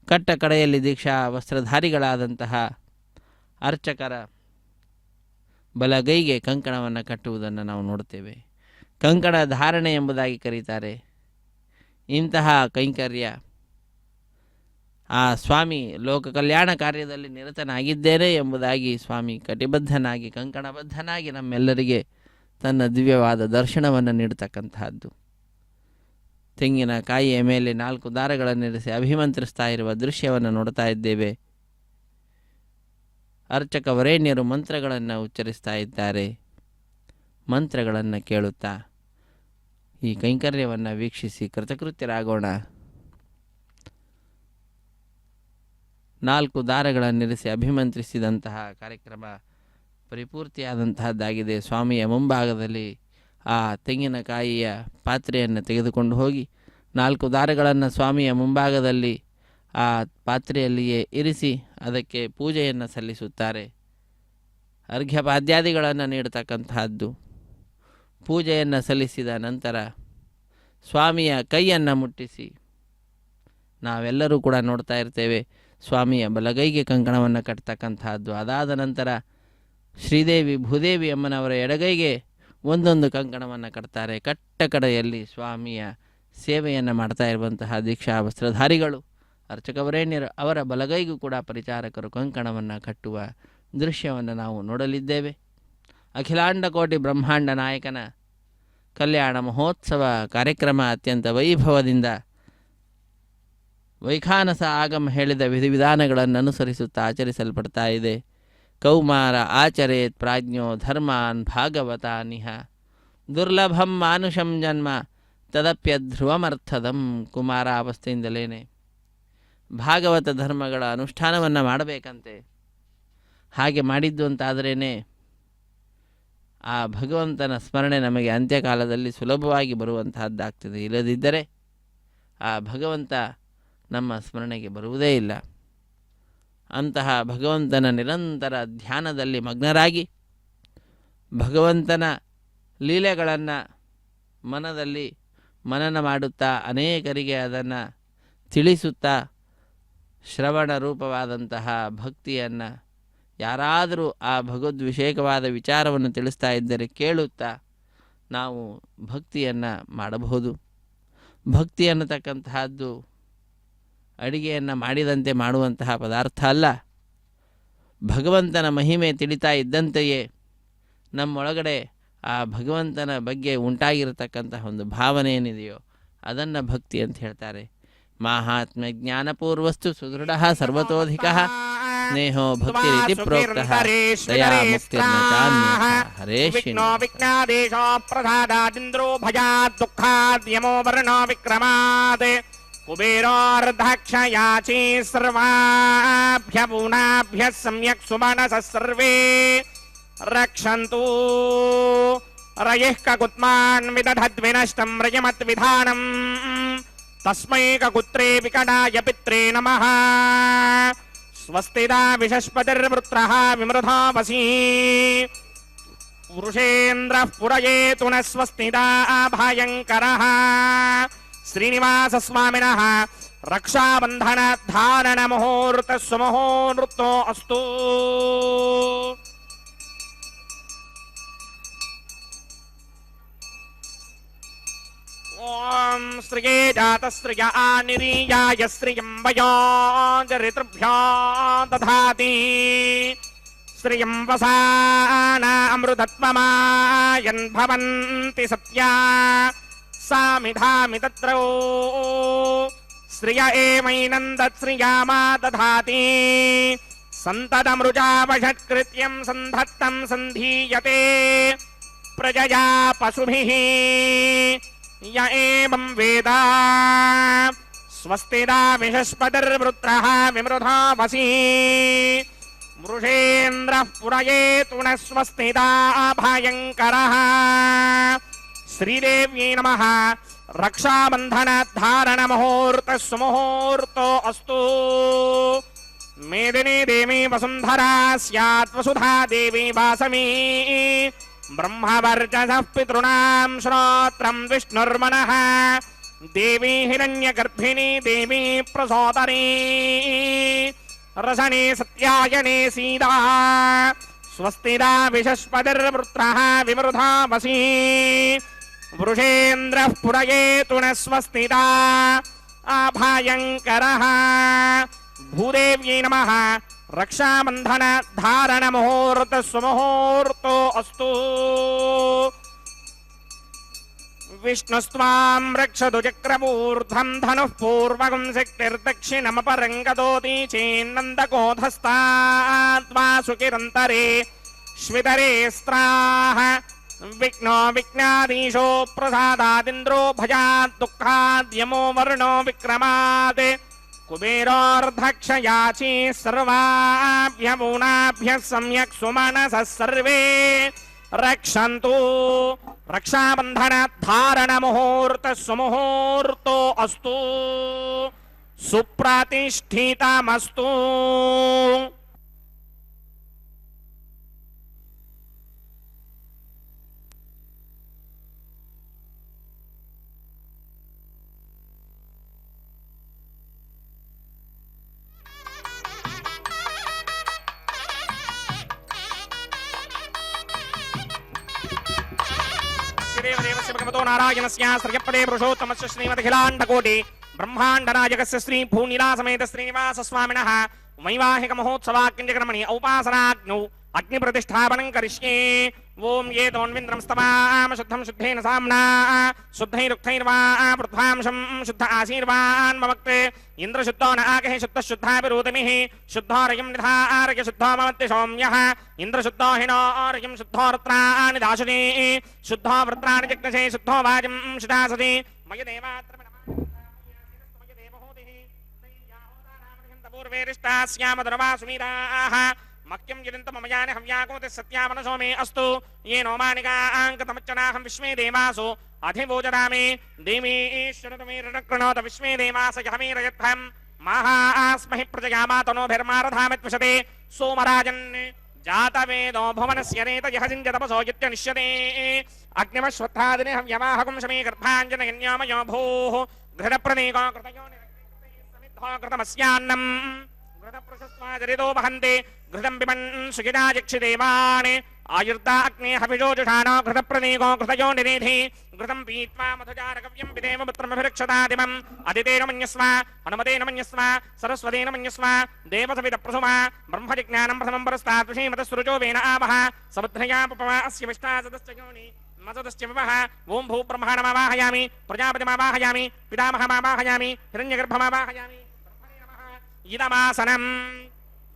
ಕಟ್ಟ ಕಡೆಯಲ್ಲಿ ದೀಕ್ಷಾ ವಸ್ತ್ರಧಾರಿಗಳಾದಂತಹ ಅರ್ಚಕರ ಬಲಗೈಗೆ ಕಂಕಣವನ್ನು ಕಟ್ಟುವುದನ್ನು ನಾವು ನೋಡ್ತೇವೆ. ಕಂಕಣ ಧಾರಣೆ ಎಂಬುದಾಗಿ ಕರೀತಾರೆ. ಇಂತಹ ಕೈಂಕರ್ಯ ಆ ಸ್ವಾಮಿ ಲೋಕ ಕಲ್ಯಾಣ ಕಾರ್ಯದಲ್ಲಿ ನಿರತನಾಗಿದ್ದೇನೆ ಎಂಬುದಾಗಿ ಸ್ವಾಮಿ ಕಟಿಬದ್ಧನಾಗಿ ಕಂಕಣಬದ್ಧನಾಗಿ ನಮ್ಮೆಲ್ಲರಿಗೆ ತನ್ನ ದಿವ್ಯವಾದ ದರ್ಶನವನ್ನು ನೀಡತಕ್ಕಂತಹದ್ದು. ತೆಂಗಿನಕಾಯಿಯ ಮೇಲೆ 4 ದಾರಗಳನ್ನಿರಿಸಿ ಅಭಿಮಂತ್ರಿಸ್ತಾ ಇರುವ ದೃಶ್ಯವನ್ನು ನೋಡ್ತಾ ಇದ್ದೇವೆ. ಅರ್ಚಕ ವರೇಣ್ಯರು ಮಂತ್ರಗಳನ್ನು ಉಚ್ಚರಿಸ್ತಾ ಇದ್ದಾರೆ. ಮಂತ್ರಗಳನ್ನು ಕೇಳುತ್ತಾ ಈ ಕೈಂಕರ್ಯವನ್ನು ವೀಕ್ಷಿಸಿ ಕೃತಕೃತ್ಯರಾಗೋಣ. 4 ದಾರಗಳನ್ನಿರಿಸಿ ಅಭಿಮಂತ್ರಿಸಿದಂತಹ ಕಾರ್ಯಕ್ರಮ ಪರಿಪೂರ್ತಿಯಾದಂತಹದ್ದಾಗಿದೆ. ಸ್ವಾಮಿಯ ಮುಂಭಾಗದಲ್ಲಿ ಆ ತೆಂಗಿನಕಾಯಿಯ ಪಾತ್ರೆಯನ್ನು ತೆಗೆದುಕೊಂಡು ಹೋಗಿ 4 ದಾರಗಳನ್ನು ಸ್ವಾಮಿಯ ಮುಂಭಾಗದಲ್ಲಿ ಆ ಪಾತ್ರೆಯಲ್ಲಿಯೇ ಇರಿಸಿ ಅದಕ್ಕೆ ಪೂಜೆಯನ್ನು ಸಲ್ಲಿಸುತ್ತಾರೆ. ಅರ್ಘ್ಯಪಾದ್ಯಾದಿಗಳನ್ನು ನೀಡತಕ್ಕಂತಹದ್ದು. ಪೂಜೆಯನ್ನು ಸಲ್ಲಿಸಿದ ನಂತರ ಸ್ವಾಮಿಯ ಕೈಯನ್ನು ಮುಟ್ಟಿಸಿ ನಾವೆಲ್ಲರೂ ಕೂಡ ನೋಡ್ತಾ ಇರ್ತೇವೆ. ಸ್ವಾಮಿಯ ಬಲಗೈಗೆ ಕಂಕಣವನ್ನು ಕಟ್ತಕ್ಕಂತಹದ್ದು. ಅದಾದ ನಂತರ ಶ್ರೀದೇವಿ ಭೂದೇವಿ ಅಮ್ಮನವರ ಎಡಗೈಗೆ ಒಂದೊಂದು ಕಂಕಣವನ್ನು ಕಟ್ತಾರೆ. ಕಟ್ಟ ಕಡೆಯಲ್ಲಿ ಸ್ವಾಮಿಯ ಸೇವೆಯನ್ನು ಮಾಡ್ತಾ ಇರುವಂತಹ ದೀಕ್ಷಾ ವಸ್ತ್ರಧಾರಿಗಳು ಅರ್ಚಕವರೇಣ್ಯರು ಅವರ ಬಲಗೈಗೂ ಕೂಡ ಪರಿಚಾರಕರು ಕಂಕಣವನ್ನು ಕಟ್ಟುವ ದೃಶ್ಯವನ್ನು ನಾವು ನೋಡಲಿದ್ದೇವೆ. ಅಖಿಲಾಂಡ ಕೋಟಿ ಬ್ರಹ್ಮಾಂಡ ನಾಯಕನ ಕಲ್ಯಾಣ ಮಹೋತ್ಸವ ಕಾರ್ಯಕ್ರಮ ಅತ್ಯಂತ ವೈಭವದಿಂದ ವೈಖಾನಸ ಆಗಮ ಹೇಳಿದ ವಿಧಿವಿಧಾನಗಳನ್ನು ಅನುಸರಿಸುತ್ತಾ ಆಚರಿಸಲ್ಪಡ್ತಾ ಇದೆ. ಕೌಮಾರ ಆಚರೇತ್ ಪ್ರಾಜ್ಞೋ ಧರ್ಮಾನ್ ಭಾಗವತಾನಿಹ ದುರ್ಲಭಂ ಮಾನುಷಂ ಜನ್ಮ ತದಪ್ಯಧ್ರುವಮರ್ಥದಂ. ಕುಮಾರ ಅವಸ್ಥೆಯಿಂದಲೇ ಭಾಗವತ ಧರ್ಮಗಳ ಅನುಷ್ಠಾನವನ್ನು ಮಾಡಬೇಕಂತೆ. ಹಾಗೆ ಮಾಡಿದ್ದು ಅಂತಾದರೇ ಆ ಭಗವಂತನ ಸ್ಮರಣೆ ನಮಗೆ ಅಂತ್ಯಕಾಲದಲ್ಲಿ ಸುಲಭವಾಗಿ ಬರುವಂತಹದ್ದಾಗ್ತದೆ. ಇಲ್ಲದಿದ್ದರೆ ಆ ಭಗವಂತ ನಮ್ಮ ಸ್ಮರಣೆಗೆ ಬರುವುದೇ ಇಲ್ಲ. ಅಂತಹ ಭಗವಂತನ ನಿರಂತರ ಧ್ಯಾನದಲ್ಲಿ ಮಗ್ನರಾಗಿ ಭಗವಂತನ ಲೀಲೆಗಳನ್ನು ಮನದಲ್ಲಿ ಮನನ ಮಾಡುತ್ತಾ ಅನೇಕರಿಗೆ ಅದನ್ನು ತಿಳಿಸುತ್ತಾ ಶ್ರವಣ ರೂಪವಾದಂತಹ ಭಕ್ತಿಯನ್ನು ಯಾರಾದರೂ ಆ ಭಗವದ್ವಿಷೇಕವಾದ ವಿಚಾರವನ್ನು ತಿಳಿಸ್ತಾ ಇದ್ದರೆ ಕೇಳುತ್ತಾ ನಾವು ಭಕ್ತಿಯನ್ನು ಮಾಡಬಹುದು. ಭಕ್ತಿ ಅನ್ನತಕ್ಕಂತಹದ್ದು ಅಡಿಗೆಯನ್ನು ಮಾಡಿದಂತೆ ಮಾಡುವಂತಹ ಪದಾರ್ಥ ಅಲ್ಲ. ಭಗವಂತನ ಮಹಿಮೆ ತಿಳಿತಾ ಇದ್ದಂತೆಯೇ ನಮ್ಮೊಳಗಡೆ ಆ ಭಗವಂತನ ಬಗ್ಗೆ ಉಂಟಾಗಿರತಕ್ಕಂತಹ ಒಂದು ಭಾವನೆ ಏನಿದೆಯೋ ಅದನ್ನು ಭಕ್ತಿ ಅಂತ ಹೇಳ್ತಾರೆ. ಮಾಹಾತ್ಮ್ಯ ಜ್ಞಾನಪೂರ್ವಸ್ತು ಸುದೃಢ ಸರ್ವತೋಧಿಕ ಸ್ನೇಹೋ ಭಕ್ತಿ ರೀತಿ ಪ್ರೋಕ್ತ ದಯಾ ಮುಕ್ತಿರ್ನ ಚಾನ್ಯಃ ಹರೇ ವಿಘ್ನಾದೇಶೋ ಪ್ರಸಾದಾದಿಂದ್ರೋ ಭಯಾತ್ ದುಃಖಾದ್ಯಮೋ ವರ್ಣೋ ವಿಕ್ರಮಾತ್ ಕುಬೇರೋರ್ಧಕ್ಷಯಾಚಿ ಸರ್ವಾಭ್ಯ ಸಮ್ಯಕ್ ಸುಮನಸ ಸರ್ವೇ ರಕ್ಷಂತು ರಯಃ ಕಕುತ್ಮಾನ್ ವಿದಧದ್ವಿನಷ್ಟಂ ರಯಮತ್ ವಿಧಾನಂ ತಸ್ಮೈ ಕಕುತ್ರೇ ವಿಕಟಾಯ ಪಿತ್ರೇ ನಮಃ. ಸ್ವಸ್ತಿದಾ ವಿಷಸ್ಪತಿರ್ವೃತ್ರಃ ವಿಮೃಧಾವಸೀ ವೃಷೇಂದ್ರಃ ಪುರಯೇತು ನ ಸ್ವಸ್ತಿದಾ ಭಯಂಕರಃ. ಶ್ರೀನಿವಾಸ ಸ್ವಾಮಿನಃ ರಕ್ಷಾಬಂಧನ ಧಾರಣ ಮುಹೂರ್ತ ಸುಮುಹೂರ್ತೋ ಅಸ್ತು. ಓಂ ಶ್ರೀಯೇ ಜಾತ ಶ್ರಿಯ ಆನಿರೀಯಾಯ ಶ್ರಿಯಂ ವಯೋಜರಿತೃಭ್ಯೋ ದಧಾತಿ ಶ್ರಿಯಂ ವಸಾನ ಅಮೃತತ್ವಮಾಯನ್ ಭವಂತಿ ಸತ್ಯಾ ಸಾಮಿಧಾಮಿ ತತ್ರೌ ಶ್ರಿಯ ಏಮೈನಂದತ್ ಶ್ರಿಯಾಮಾ ದಧಾತಿ ಸಂತತಮೃಜಾವಷತ್ಕೃತ್ಯಂ ಸಂಧತ್ತಂ ಸಂಧೀಯತೆ ಪ್ರಜಯಾ ಪಶುಭಿಃ ಯ ಏವಂ ವೇದ. ಸ್ವಸ್ತಿದಾ ವಿಷಸ್ಪತಿರ್ವೃತ್ರಃ ವಿಮೃಧಾವಸೀ ವೃಷೇಂದ್ರಃ ಪುರಯೇತು ನ ಸ್ವಸ್ತಿದಾ ಭಯಂಕರಃ. ಶ್ರೀದೇವ್ಯೈ ನಮಃ. ರಕ್ಷಾಬಂಧನ ಧಾರಣ ಮುಹೂರ್ತ ಸುಮುಹೂರ್ತೋ ಅಸ್ತು. ಮೇದಿನಿ ದೇವಿ ವಸುಂಧರಾ ಸ್ಯಾತ್ ವಸುಧಾ ದೇವಿ ವಾಸವಿ. ಬ್ರಹ್ಮವರ್ಚಸಃ ಪಿತॄಣಾಂ ಶ್ರೋತ್ರಂ ವಿಷ್ಣುರ್ಮನಃ. ದೇವಿ ಹಿರಣ್ಯಗರ್ಭಿಣಿ ದೇವಿ ಪ್ರಸೋದರಿ. ರಸನೆ ಸತ್ಯಾಯನೆ ಸೀದಾ. ಸ್ವಸ್ತಿದಾ ವಿಷಸ್ಪತಿರ್ವೃತ್ರಃ ವಿಮೃಧಾವಸೀ ವೃಷೇಂದ್ರಃ ಪುರಯೇತು ನ ಸ್ವಸ್ತಿದಾ అభయంకరః భూదేవ్యై నమః రక్షాబంధన ధారణ ముహూర్త సుముహూర్తో అస్తు విష్ణుస్వాం రక్షతు చక్రమూర్ధం ధనుః పూర్వగం శక్తిర్దక్షిణమపరం గదోతి చేన్నందకోధస్తాత్మా సుకిరంతరే శ్వితరే స్త్రాః విఘ్నో విఘ్నాధీశో ప్రసాదాదింద్రో భయాద్ దుఃఖాద్యమో వర్ణో విక్రమాత్ కుబేరోర్ధక్షయాచీ సర్వాభ్యమూనాభ్యః సమ్యక్ సుమనసః సర్వే రక్షంతు రక్షాబంధన ధారణ ముహూర్త సుముహూర్తో అస్తు సుప్రతిష్ఠితమస్తు. దేవదేవస్య భగవతో నారాయణస్య శ్రియపదే పురుషోత్తమస్య శ్రీమదఖిలాండకోటి బ్రహ్మాండనాయకస్య శ్రీ భూనిలాసమేత శ్రీనివాస స్వామినః వైవాహిక మహోత్సవాక్యంజకర్మణి ఔపాసనాగ్నౌ అగ్ని ప్రతిష్టాపనం కరిష్యే. ఓం ఏతోన్వింద్రం స్తవామ శుద్ధం శుద్ధేన సామ్నా శుద్ధైరుక్తైర్వా పృథ్వాంశం శుద్ధ ఆశీర్వాన్ మమక్తే ఇంద్రశుద్ధో నాగః శుద్ధ శుద్ధాభిరూతమిః శుద్ధోరయం నిధారయ శుద్ధో మమత్తి సౌమ్యః ఇంద్రశుద్ధో హినోరయం శుద్ధోరత్రాణి దాశునే శుద్ధో వృత్రాణి జగ్నసే శుద్ధో వాజం శుధాసతి మయ దేవాత్ర పూర్వేరిష్టాస్యామధర్వాసుమీరాః మక్యం జిరింతమయాని హవ్యాకోతి సత్యామనసో మే అస్తు ఏ నోమానికాంకతమచ్చనాహం విశ్వే దేవాసో అధిభోజరామే దేవీశ్వరతమే రణకృణోత విశ్వే దేవాస యహమీరయత్థం మహాస్మహి ప్రజయామాతనోభిర్మారధామిత్విషతే సోమరాజన్ జాతవేదో భువనస్య నేత యహజింజతపసో యిత్యనిష్యతే అగ్నివశ్వత్థాదిని హవ్యవాహకం శమే గర్భాంజనయన్యామయో భూః ఘృతప్రదీకో కృతయో సమిద్ధో కృతమస్యాన్నం ఘృతప్రశస్వాజరితో వహంతే ఘృతం పిబన్ సుఖితాజక్షిదేవాన్ ఆయుర్దాగ్నే హవిజోజుషానో ఘృతప్రదీకో కృతయో నిరేధి ఘృతం పీత్వా మధుజారకవ్యం పిదేవ పుత్రమభిరక్షతాదిమం అదితేన మన్యస్వ హనుమతేన మన్యస్వ సరస్వతేన మన్యస్వ దేవసవిత ప్రసుమ బ్రహ్మజిజ్ఞానం ప్రథమం పరస్తాత్ శ్రీమతస్సురుజో వేన ఆవహ సముద్రయా పపవా అస్య విష్టాసదశ్చయోని మసదశ్చ వివహ. ఓం భూ బ్రహ్మాణమావాహయామి ప్రజాపతిమావాహయామి పితామహమావాహయామి హిరణ్యగర్భమావాహయామి ఇదమాసనం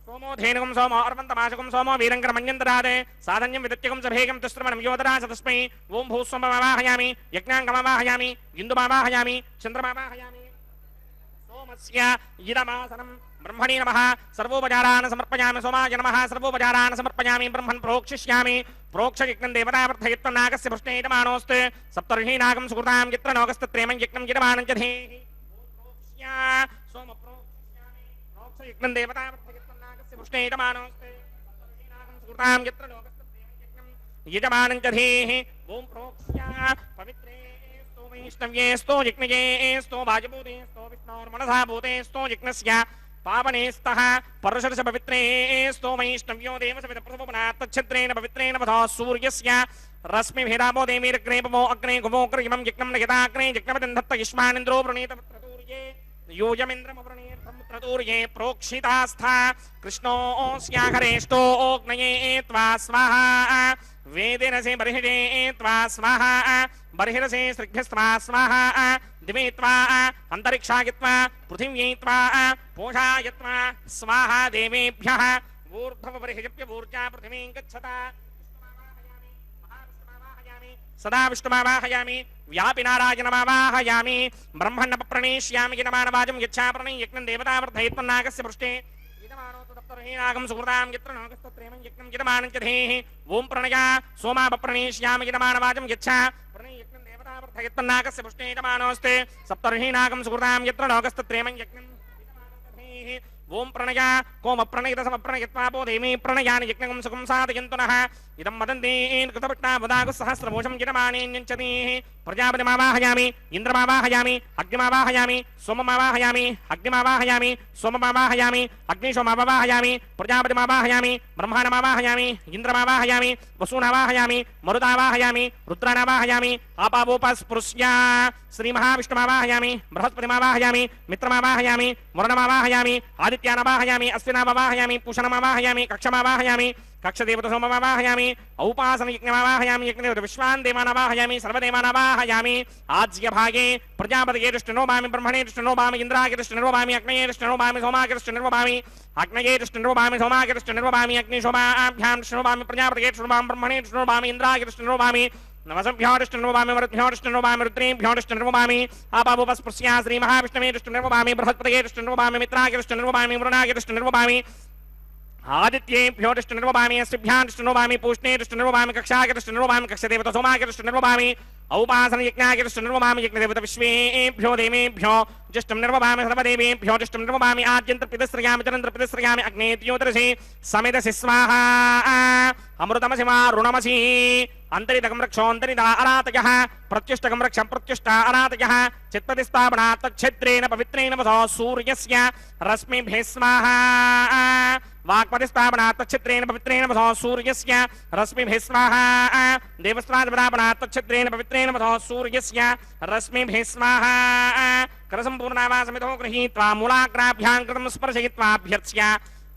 సోమో ధేనుకం సోమో అర్వంతమాశకం సోమో వీరంకరమన్యంతరాదే సాధన్యం విదత్యకం సభేగం తుస్త్రమణం యోధరాస తస్మై ఓం భూస్వమవాహయామి యజ్ఞాంగమవాహయామి ఇందుమావాహయామి చంద్రమావాహయామి సోమస్య ఇదమాసనం బ్రహ్మణే నమః సర్వోపచారాన్ సమర్పయామి సోమాయ నమః సర్వోపచారాన్ సమర్పయామి బ్రహ్మన్ ప్రోక్షిష్యామి ప్రోక్ష యజ్ఞం దేవతావర్ధయత్వ నాగస్య పృష్ఠే యజమానోస్తు సప్తర్షి నాగం సుకృతాం యత్ర నోగస్తత్రేమం యజ్ఞం యజమానం చ ధేహి సోమ యజ్ఞం దేవతావర్ధయత్వ నాగస్య పృష్ఠే యజమానోస్తు సప్తర్షి నాగం సుకృతాం యత్ర నోగస్తత్రేమం యజ్ఞం యజమానం చ ధేహి. ఓం ప్రోక్ష్య పవిత్రే स्तो వైష్ణవ్యే स्तो యజ్ఞయే स्तो వాజభూతే स्तो విష్ణోర్మనసా భూతే स्तो యజ్ఞస్య పావనే స్తః పరుషర్ష పవిత్రే स्तो వైష్ణవ్యో దేవసవిత ప్రథమపునాత్తచ్ఛద్రేణ పవిత్రేణ వధా సూర్యస్య రశ్మిభిరామో దేవీరగ్రేపమో అగ్నే గుమోగ్రయమం యజ్ఞం నయతాగ్నే యజ్ఞపతింధత్త యుష్మానింద్రో ప్రణీత పుత్రతూర్యే యూయమింద్రముప్రణీతూర్యే ప్రోక్షితాస్థా కృష్ణోస్యాహరేష్టోగ్నయే త్వా స్వాహా వేదిరసే బర్హిషే త్వా స్వాహా బర్హిరసే శ్రీభ్యస్త్వా స్వాహా దివే త్వా అంతరిక్షాయత్వా పృథివ్యై త్వా పోషాయత్వా స్వాహా దేవేభ్యః ఊర్ధ్వ బర్హిజప్య ఊర్జా పృథివీం గచ్చతా సదా విష్ణుమావాహయామి వ్యాపి నారాయణమావాహయామి బ్రహ్మణ ప్రణేష్యామి గినమానవాజం యచ్చా ప్రణయ యజ్ఞం దేవతావర్ధయత్వం నాగస్య పృష్ఠే నాగం సుహృతాం యత్ర నాగస్తత్రేమం యజ్ఞం యజమానం చ ధేహి. ఓం ప్రణయ సోమాప ప్రణేష్యామి గినమానవాజం యచ్చా ప్రణయ యజ్ఞం దేవతావర్ధయత్వం నాగస్య పృష్ఠే యజమానోస్తే సప్తర్షి నాగం సుహృతాం యత్ర నాగస్తత్రేమం యజ్ఞం యజమానం చ ధేహి. ఓం ప్రణయ కోమ ప్రణయిత సమ ప్రణయత్వాపో దేవీ ప్రణయాని యజ్ఞం సుఖం సాధయంతునః ఇదం వదంతేన్ కృతపట్టావదాగు సహస్రభూషం యజమానేన్యంచతి. ప్రజాపతిమావాహయామి ఇంద్రమావాహయామి అగ్నిమావాహయామి సోమమావాహయామి అగ్నిమావాహయామి సోమమావాహయామి అగ్నిశోమమావాహయామి ప్రజాపతిమావాహయామి బ్రహ్మాణమావాహయామి ఇంద్రమావాహయామి వసూనావాహయామి మరుదావాహయామి రుద్రానావాహయామి ఆపావోపస్పృశ్య శ్రీమహావిష్ణుమావాహయామి బృహస్పతిమావాహయామి మిత్రమావాహయామి వరుణమావాహయామి ఆదిత్యానవాహయామి అశ్వినామావాహయామి పూషణమావాహయామి కక్షమావాహయామి కక్షదేవతసోమమావాహయామి ఔపాసన యజ్ఞమావాహయామి యజ్ఞదేవత విశ్వాన్ దేవానావాహయామి సర్వదేవానావాహయామి ఆజ్యభాగే ప్రజాపతయే దృష్టినోభామి బ్రహ్మణే దృష్టినోభామి ఇంద్రాయ దృష్టినోభామి అగ్నయే దృష్టినోభామి సోమాయ దృష్టినోభామి అగ్నయే దృష్టినోభామి సోమాయ దృష్టినోభామి అగ్నిశోమాభ్యాం దృష్టినోభామి ప్రజాపతయే దృష్టినోభామి బ్రహ్మణే దృష్టినోభామి ఇంద్రాయ దృష్టినోభామి నమసభ్యో దృష్టినోభామి వరుద్భ్యో దృష్టినోభామి రుద్రేభ్యో దృష్టినోభామి ఆపావోపస్పృశ్య శ్రీమహావిష్ణవే దృష్టినోభామి బృహస్పతయే దృష్టినోభామి మిత్రాయ దృష్టినోభామి వరుణాయ దృష్టినోభామి ఆదిత్యేభ్యో దృష్టినోభామి అశ్విభ్యాం దృష్టినోభామి పూష్ణే దృష్టినోభామి కక్షాయ దృష్టినోభామి కక్షదేవత సోమాయ దృష్టినోభామి ఔపాసన యజ్ఞాయ దృష్టినోభామి యజ్ఞదేవత విశ్వేభ్యో దేవేభ్యో జ్యేష్ఠం నిర్వభామి సర్వదేవేభ్యో జ్యేష్ఠం నిర్వభామి ఆద్యంత పితశ్రయామి చరంద్ర పితశ్రయామి అగ్నే ద్యోతరసి సమిదసి స్వాహా అమృతమసి రుణమసి అంతరితకం రక్షోంతరిత అనాతయ ప్రత్యుష్టకం రక్షం ప్రత్యుష్ట అనాతయ చిత్పతిస్థాపనా తచ్ఛేత్రేణ పవిత్రేణ వసో సూర్యస్య రశ్మిభిः స్వాహా వాక్పతిస్థాపనా తచ్ఛేత్రేణ పవిత్రేణ వసో సూర్యస్య రశ్మిభిः స్వాహా దేవస్వాదిపదాపనా తచ్ఛేత్రేణ పవిత్రేణ వసో సూర్యస్య రశ్మిభిः స్వాహా కరసంపూర్ణావాసమితో గృహీత్వా మూలాగ్రాభ్యాం కృతం స్పర్శయిత్వాభ్యర్చ్య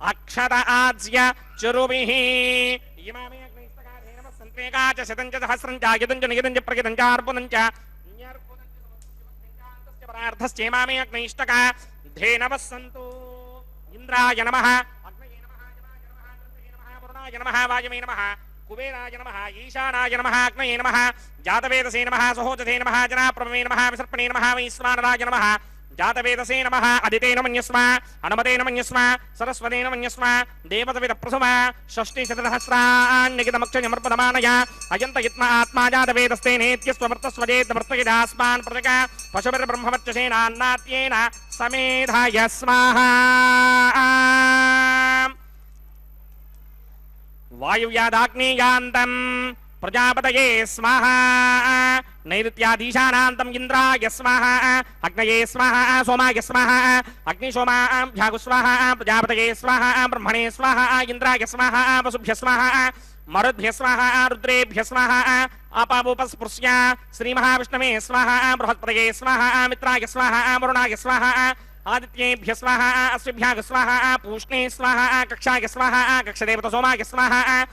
అక్షత ఆజ్య చరుభిः ఇమామే అగ్నిస్తకాధేన సంత్వేకాచ శతంచ సహస్రంచ యదంచ నియదంచ ప్రగితంచ అర్పుదంచ న్యర్పుదంచ పరార్థశ్చేమామే అగ్నిష్టక ధేనవస్సంతు ఇంద్రాయ నమః అగ్నయే నమః జనాయ నమః గణపతే నమః వరుణాయ నమః వాయమే నమః కుబేరాయ నమః ఈశానాయ నమః అగ్నయే నమః జాతవేదసే నమః సహోజతే నమః జనాప్రభవే నమః విసర్పణే నమః వైశ్వానరాయ నమః జాతవేదసే నమః అదితేన మన్యస్మ అనుమతేన మన్యస్మ సరస్వతేన మన్యస్మ దేవతవిద ప్రసుమ షష్ఠిశతసహస్రాన్యగితమక్షయమర్పదమానయ అయంత యత్మ ఆత్మా జాతవేదస్తే నేత్యస్వమర్తస్వజేత్ మర్తయదాస్మాన్ ప్రజక పశుభిర్బ్రహ్మవర్చసేనాన్నాత్యేన సమేధాయ స్వాహా వాయువ్యాదాగ్నేయాంతం ప్రజాపతయే స్వాహా నైరుత్యాధీశానాంతం ఇంద్రాయ స్వాహా అగ్నయే స్వాహా సోమాయ స్వాహా అగ్నిశోమాభ్యాగు స్వాహా ప్రజాపతయే స్వాహా బ్రహ్మణే స్వాహా ఇంద్రాయ స్వాహా వసుభ్య స్వాహా మరుద్భ్య స్వాహా రుద్రేభ్య స్వాహా ఆపావోపస్పృశ్య శ్రీమహావిష్ణవే స్వాహా బృహస్పతయే స్వాహా మిత్రాయ స్వాహా వరుణాయ స్వాహా ఆదిత్యేభ్య స్వాహా అశ్విభ్యాగ స్వాహా పూష్ణే స్వాహా కక్షాయ స్వాహా కక్షదేవత సోమాయ స్వాహా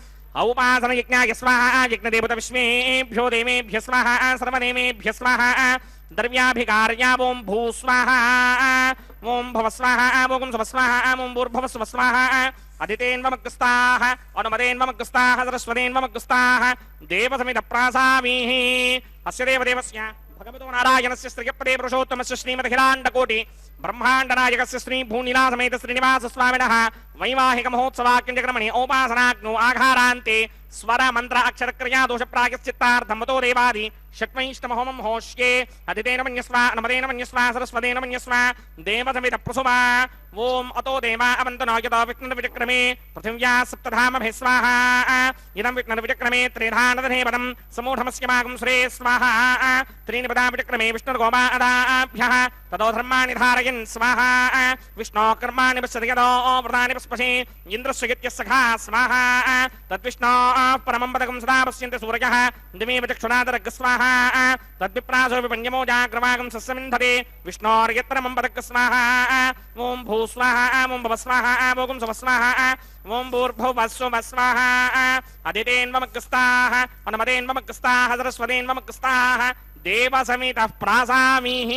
ఔపాసన యజ్ఞాయ స్వాహా యజ్ఞదేవత విశ్వేభ్యో దేవేభ్య స్వాహా సర్వదేవేభ్య స్వాహా ద్రవ్యాభికార్యా ఓం భూ స్వాహా ఓం భవ స్వాహా ఓం శుభ స్వాహా ఓం భూర్భువ శుభ స్వాహా అదితేన్వమగ్రస్తాః అనుమతేన్వమగ్రస్తాః సరస్వతేన్వమగ్రస్తాః దేవసమిత ప్రాసామీః అస్య దేవదేవస్య భగవతో నారాయణస్య శ్రీయపదే పురుషోత్తమస్య శ్రీమదఖిలాండకోటి బ్రహ్మాండనాయకస్య శ్రీ భూనిలాసమేత శ్రీనివాస స్వామినః వైవాహిక మహోత్సవాక్యంజక్రమణి ఔపాసనాగ్నో ఆఘారాంతే స్వర మంత్ర అక్షర క్రియా దోష ప్రాయశ్చిత్తార్థం మతో దేవాది షట్వైష్టమహోమం హోష్యే అదితేన మన్యస్వ అనుమతేన మన్యస్వ సరస్వతేన మన్యస్వ దేవసమిత ప్రసుమ ఓం అతో దేవా అవంతనో యతో విఘ్న విచక్రమే పృథివ్యా సప్తధామభిः స్వాహా ఇదం విఘ్న విచక్రమే త్రిధానదనే పదం సమూఢమస్య మాగం శ్రే స్వాహా త్రీని పదా విచక్రమే విష్ణుర్గోపాదాభ్యః తదో ధర్మాణి ధారయన్ స్వాహా విష్ణో కర్మాణి పశ్యతి యదో వ్రతాని పశ్పశే ఇంద్రస్య సఖా స్వాహా తద్విష్ణో పరమం పదకం సదా పశ్యంతి సూరయః దిమే విచక్షుణాదరగ్ స్వాహా తద్విప్రాసో విపన్యమో జాగ్రవాగం సస్యమింధతే విష్ణోర్యత్రమం పదక్ స్వాహా ఓం భూ స్వాహా ఓం భవ స్వాహా ఓం శుభ స్వాహా ఓం భూర్భువ శుభ స్వాహా అదితేన్వమగ్రస్తాః అనుమతేన్వమగ్రస్తాః సరస్వతేన్వమగ్రస్తాః దేవసమితః ప్రాసామీః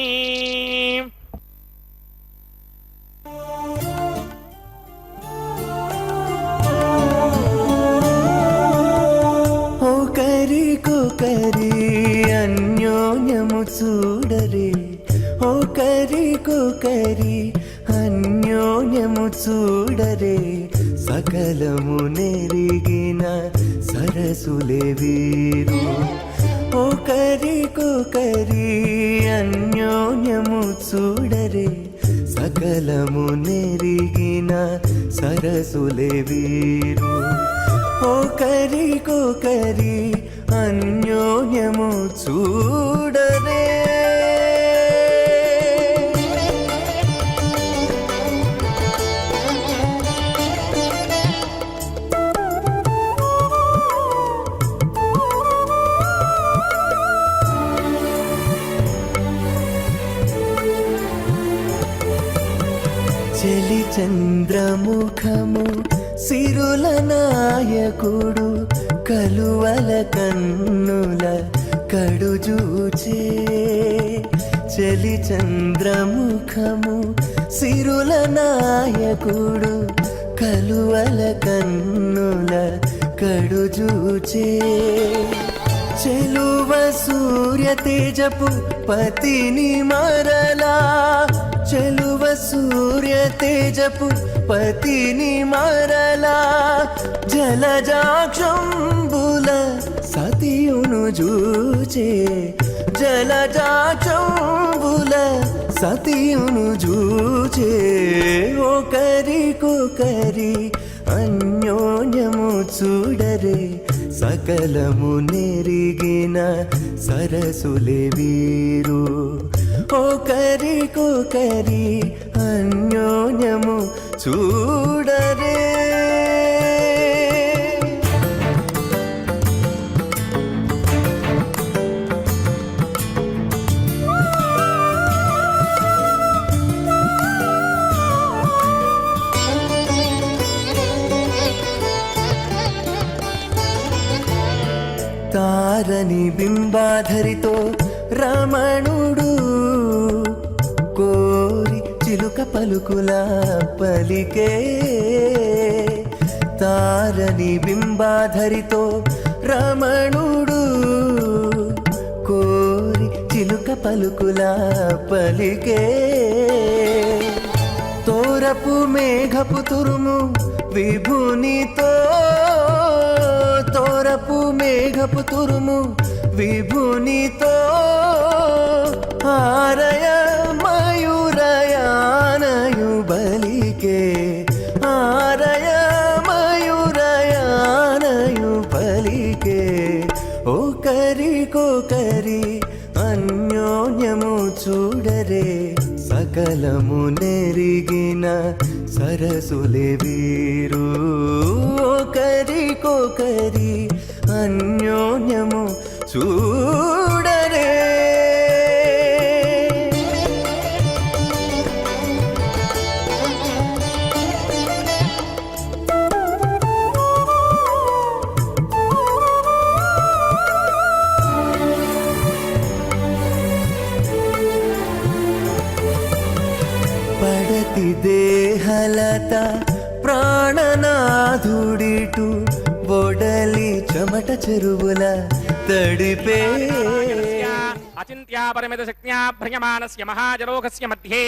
ఒకరికొకరి అన్యోన్యము చూడరే ఒకరికొకరి అన్యోన్యము చూడరే సకలము నెరిగిన సరసులే వీరు ఒకరికొకరి అన్యోన్యము చూడరే సకలము నెరిగిన సరసులే వీరు ఒకరికొకరి అన్యోన్యము చూడరే చంద్రముఖము సిరుల నాయకుడు కలువల కన్నుల కడుజూచే చలి చంద్రముఖము సిరుల నాయకుడు కలువల కన్నుల కడుజూచే చెలువ సూర్య తేజపు పతిని మరలా చెలువ సూర్య తేజపు పతిని మరలా జలజాక్షంబుల సతియును జూచే జలజాక్షంబుల సతియును జూచే ఒకరికొకరి అన్యోన్యము చూడరే సకలము నెరిగిన సరసులే వీరు ఒకరికొకరి అన్యోన్యము చూడరే తారని బింబాధరితో రమణుడు కోరి చిలుక పలుకుల పలికే తారని బింబాధరితో రమణుడు కోరి చిలుక పలుకుల పలికే తోరపు మేఘపు తురుము విభునితో తోరపు మేఘపు తురుము విభునితో ఆరయ మయూరయానయు బలికే ఆరయ మయూరయానయు బలికే ఒకరికొకరి అన్యోన్యము చూడరే సకలము నెరిగిన సరసులే వీరు ఒకరికొకరి అన్యోన్యము చూడరే పడతి దేహలత ప్రాణనాథుడిటు బొడలి చెమట చెరువుల తడిపే అచింత్యా పరిమిత శక్త్యా భ్రయమానస్య మహాజలోకస్య మధ్యే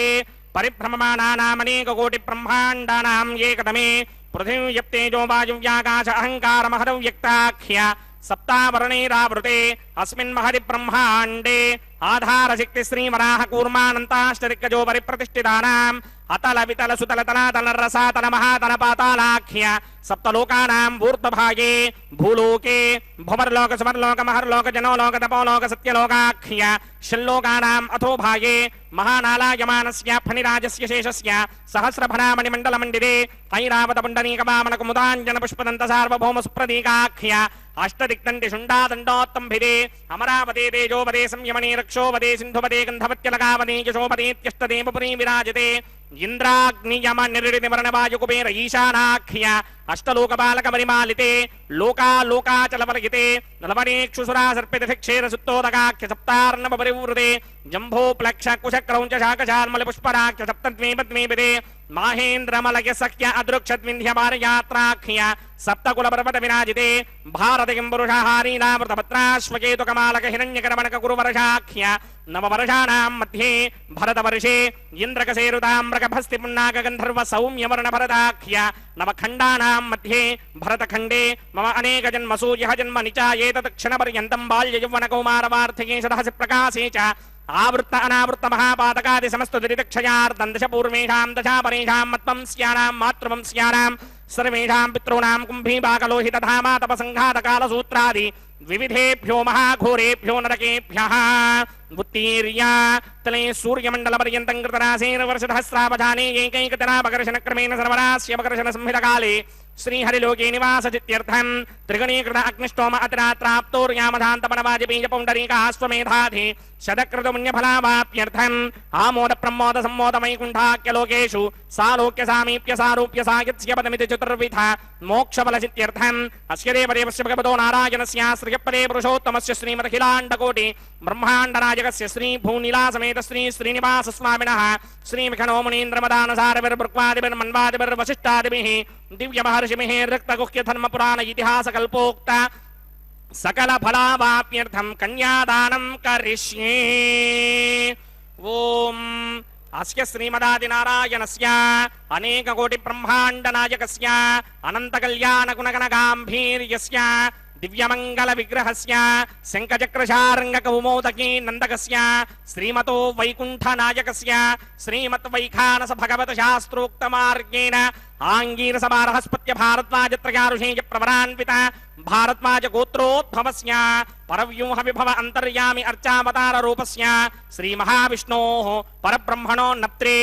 పరిభ్రమమానానామనేక కోటి బ్రహ్మాండానాం ఏకతమే పృథివ్యప్తేజో వాయువ్యాకాశ అహంకార మహదవ్యక్తాఖ్య సప్తావరణైరావృతే అస్మిన్ మహది బ్రహ్మాండే ఆధారశక్తి శ్రీవరాహ కూర్మానంతాష్టదిగ్గజో పరిప్రతిష్ఠితానాం అతల వితల సుతల తలాతల రసాతల మహాతల పాతాళాఖ్య సప్తలోకానాం ఊర్ధ్వభాగే భూలోకే భువర్లోక సువర్లోక మహర్లోక జనోలోక తపోలోక సత్యలోకాఖ్య షల్లోకానాం అథోభాగే మహానాలాయమానస్య ఫణిరాజస్య శేషస్య సహస్రఫణామణి మండలమండిరే ఐరావత పుండరీకవామన కుముదాంజన పుష్పదంత సార్వభౌమ సుప్రదీకాఖ్య అష్టదిక్తండి శుండాదండోత్తంభిరే అమరావతే తేజోపదే సంయమనే రక్షోపదే సింధుపదే గంధవత్యలకావదే యశోపదేత్యష్టదేవపురీ విరాజతే ఇంద్రాగ్నియమ నిర్ణివర్ణ వాయుకుబేర ఈశానాఖ్య అష్టలోకపాలక పరిమాలితే లోకాలోకాచలపరగితే నలవనేక్షుసురా సర్పిత శిక్షేర సుత్తోదకాఖ్య సప్తార్ణవ పరివృతే జంభో ప్లక్ష కుశక్రౌంచ శాకశార్మల పుష్పరాఖ్య సప్తద్వీపద్వీపితే మాహేంద్రమలయ సఖ్య అదృక్షద్వింధ్యమారయాత్రాఖ్య సప్తకుల పర్వత విరాజితే భారతకిం పురుషహారీనామృతపత్రాశ్వకేతు కమాలక హిరణ్యకరమణక గురువర్షాఖ్య నవవర్షాణాం మధ్యే భరతవర్షే ఇంద్రకసేరుతామ్రకభస్తి పున్నాక గంధర్వ సౌమ్యవర్ణ భరతాఖ్య నవఖండానాం మధ్యే భరతఖండే మమ అనేక జన్మసు యః జన్మ నిచాయేతత్ క్షణపర్యంతం బాల్య యౌవన కౌమారవార్ధకే సదహసి ప్రకాశే చ ఆవృత్త అనావృత్త మహాపాతకాది సమస్త దురితక్షయార్ధం దశ పూర్వేషాం దశా పరేషాం మత్వంస్యానాం మాతృవంస్యానాం సర్వేషాం పితॄణాం కుంభీపాకలోహిత ధామా తపసంఘాతకాల సూత్రాది వివిధేభ్యో మహాఘోరేభ్యో నరకేభ్యః ఉత్తీర్య తలే సూర్యమండల పర్యంతం కృతరాసేన వర్షధస్రావధానే ఏకైకతనాపకర్షణ క్రమేణ సర్వరాస్యపకర్షణ సంహితకాలే శ్రీహరిలోకే నివాసచిత్యర్థం త్రిగణీకృత అగ్నిష్టోమ అతిరాత్రాప్తోర్యామధాంతపనవాజపీజ పౌండరీకాశ్వమేధాధి శతకృతముణ్యఫలావాప్యర్థం ఆమోద ప్రమోద సమ్మోద వైకుంఠాఖ్యలోకేషు सालोक्य सामीप्य सारूप्य सागित्स्य पदमिति चतुर्विध मोक्षफलसिद्ध्यर्थम् अस्य देवदेवस्य भगवतो नारायणस्य श्रीपदे पुरुषोत्तमस्य श्रीमदखिलाण्डकोटि ब्रह्माण्डनायकस्य श्रीभूनिलासमेत श्रीनिवासस्वामिनः श्रीमिखनो मुनीन्द्रमदानसारविर्बृक्वादिभिर्मन्वादिभिर्वसिष्ठादिभिः दिव्यमहर्षिभिः रक्तगुह्यधर्मपुराण इतिहासकल्पोक्त सकल फलावाप्यर्थं कन्यादानं करिष्ये। ओम अस्य श्रीमदादिनारायणस्य अनेककोटि ब्रह्माण्डनायकस्य अनन्तकल्याणगुणगणगाम्भीर्यस्य दिव्यमंगल विग्रहस्य शङ्खचक्रशार्ङ्गकौमोदकी नन्दकस्य श्रीमतो वैकुण्ठनायकस्य श्रीमद्वैखानस भगवत शास्त्रोक्तमार्गेण आङ्गीरसभारहस्पत्य भारद्वाजत्रयारुषेय प्रवरान्वित भारद्वाज गोत्रोद्भवस्य परव्यूह विभव अन्तर्यामि अर्चावतार रूपस्य श्री महाविष्णोः परब्रह्मणो नत्रे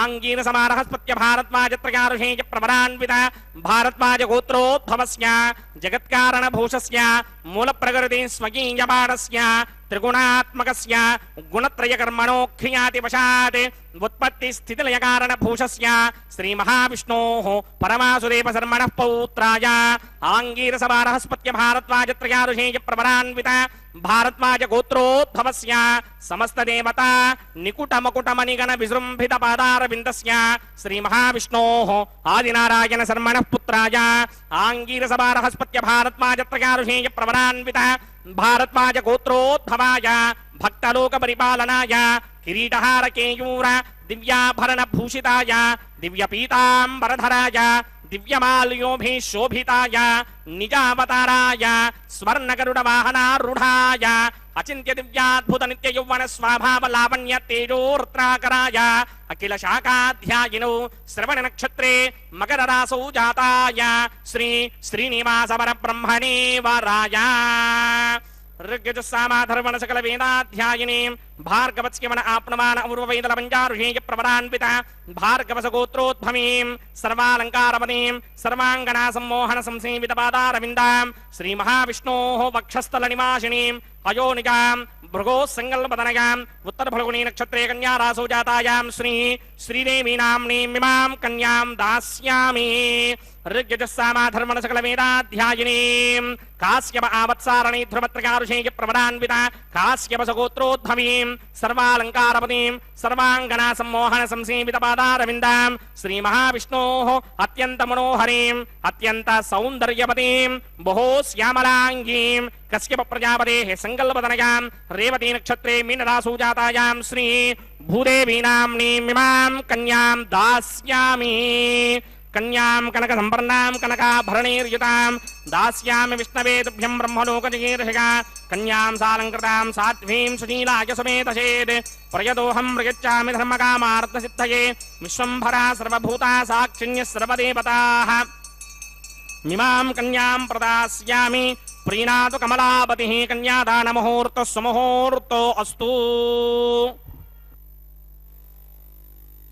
आङ्गीरसभारहस्पत्य भारद्वाजत्रयारुषेय प्रवरान्वित भारद्वाज गोत्रोद्भवस्य जगत्कारणभूषस्य मूलप्रकृति स्वकीयबाणस्य त्रिगुणात्मकस्य गुणत्रयकर्मणो ख्यातिवशात् उत्पत्ति स्थितिलय कारणभूषस्य श्री महाविष्णोः परमासुदेव शर्मणः पौत्राय आङ्गीरसभारहस्पत्य भारद्वाजत्रयारुषेय प्रवरान्वित भारद्वाज गोत्रोद्भवस्य समस्त देवता निकुटमकुटमणिगण विजृम्भित पादारविन्दस्य श्री महाविष्णोः आदिनारायण शर्मणः पुत्राय आङ्गीरसभारहस्पत्य भारद्वाजत्रयारुषेय प्रवरान्वित भारद्वाज गोत्रोद्भवाय भक्तलोक परिपालनाय किरीटहार केयूर दिव्याभरण भूषिताय दिव्यपीताम्बरधराय दिव्यमाल्योभिः शोभिताय निजावताराय स्वर्णगरुड वाहनारूढाय अचिन्त्य दिव्याद्भुत नित्य यौवन स्वाभाव लावण्य तेजोर्त्राकराय अखिल शाखाध्यायिनो श्रवण नक्षत्रे मकर रासौ जाताय श्री श्रीनिवास परब्रह्मणे वराय ऋग्यजुस्सामाधर्वण सकल वेदाध्यायिनीं भार्गवत्स्यमन आप्नवान अपूर्ववेदल पञ्चारुषेय प्रवरान्वित भार्गवस गोत्रोद्भवीं सर्वालङ्कारवतीं सर्वाङ्गना सम्मोहन संसेवित पादारविन्दां श्री महाविष्णोः वक्षस्थल निवासिनीं अयोनिजां भृगोः संगल्पतनयां उत्तरफल्गुनी नक्षत्रे कन्या रासौ जातायां श्री श्रीदेवी नाम्नीमिमां कन्यां दास्यामि ऋग्यजुस्सामाधर्वण सकल वेदाध्यायिनीं काश्यप आवत्सारणी ध्रुवत्रयारुषेय प्रवरान्वित काश्यपस गोत्रोद्भवीं सर्वालङ्कारवतीं सर्वाङ्गना सम्मोहन संसेवित पादारविन्दां श्री महाविष्णोः अत्यन्त मनोहरीं अत्यन्त सौन्दर्यवतीं बहु श्यामलाङ्गीं कश्यप प्रजापतेः संकल्पतनयां रेवती नक्षत्रे मीनरासौ जातायां श्री भूदेवी नाम्नीमिमां कन्यां दास्यामि कन्यां कनक संपन्नां कनकाभरणैर्युतां दास्यामि विष्णवे तुभ्यं ब्रह्मलोकजगीर्षिका कन्यां सालङ्कृतां साध्वीं सुशीलाय समेतसेत् प्रयतोऽहं प्रयच्छामि धर्मकामार्थसिद्धये विश्वम्भरा सर्वभूता साक्षिण्यः सर्वदेवताः मिमां कन्यां प्रदास्यामि प्रीणातु कमलापतिः कन्यादानमुहूर्तः सुमुहूर्तो अस्तु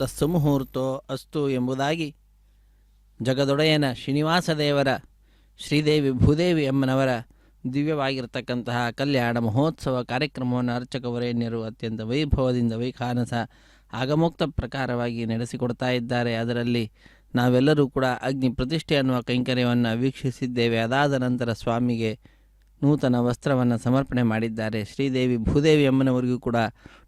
ತಸ್ಸುಮುಹೂರ್ತೋ ಅಸ್ತು ಎಂಬುದಾಗಿ ಜಗದೊಡೆಯನ ಶ್ರೀನಿವಾಸ ದೇವರ ಶ್ರೀದೇವಿ ಭೂದೇವಿ ಅಮ್ಮನವರ ದಿವ್ಯವಾಗಿರತಕ್ಕಂತಹ ಕಲ್ಯಾಣ ಮಹೋತ್ಸವ ಕಾರ್ಯಕ್ರಮವನ್ನು ಅರ್ಚಕವರೇಣ್ಯರು ಅತ್ಯಂತ ವೈಭವದಿಂದ ವೈಖಾನಸ ಆಗಮೋಕ್ತ ಪ್ರಕಾರವಾಗಿ ನಡೆಸಿಕೊಡ್ತಾ ಇದ್ದಾರೆ. ಅದರಲ್ಲಿ ನಾವೆಲ್ಲರೂ ಕೂಡ ಅಗ್ನಿ ಪ್ರತಿಷ್ಠೆ ಅನ್ನುವ ಕೈಂಕರ್ಯವನ್ನು ವೀಕ್ಷಿಸಿದ್ದೇವೆ. ಅದಾದ ನಂತರ ಸ್ವಾಮಿಗೆ ನೂತನ ವಸ್ತ್ರವನ್ನು ಸಮರ್ಪಣೆ ಮಾಡಿದ್ದಾರೆ. ಶ್ರೀದೇವಿ ಭೂದೇವಿ ಅಮ್ಮನವರಿಗೂ ಕೂಡ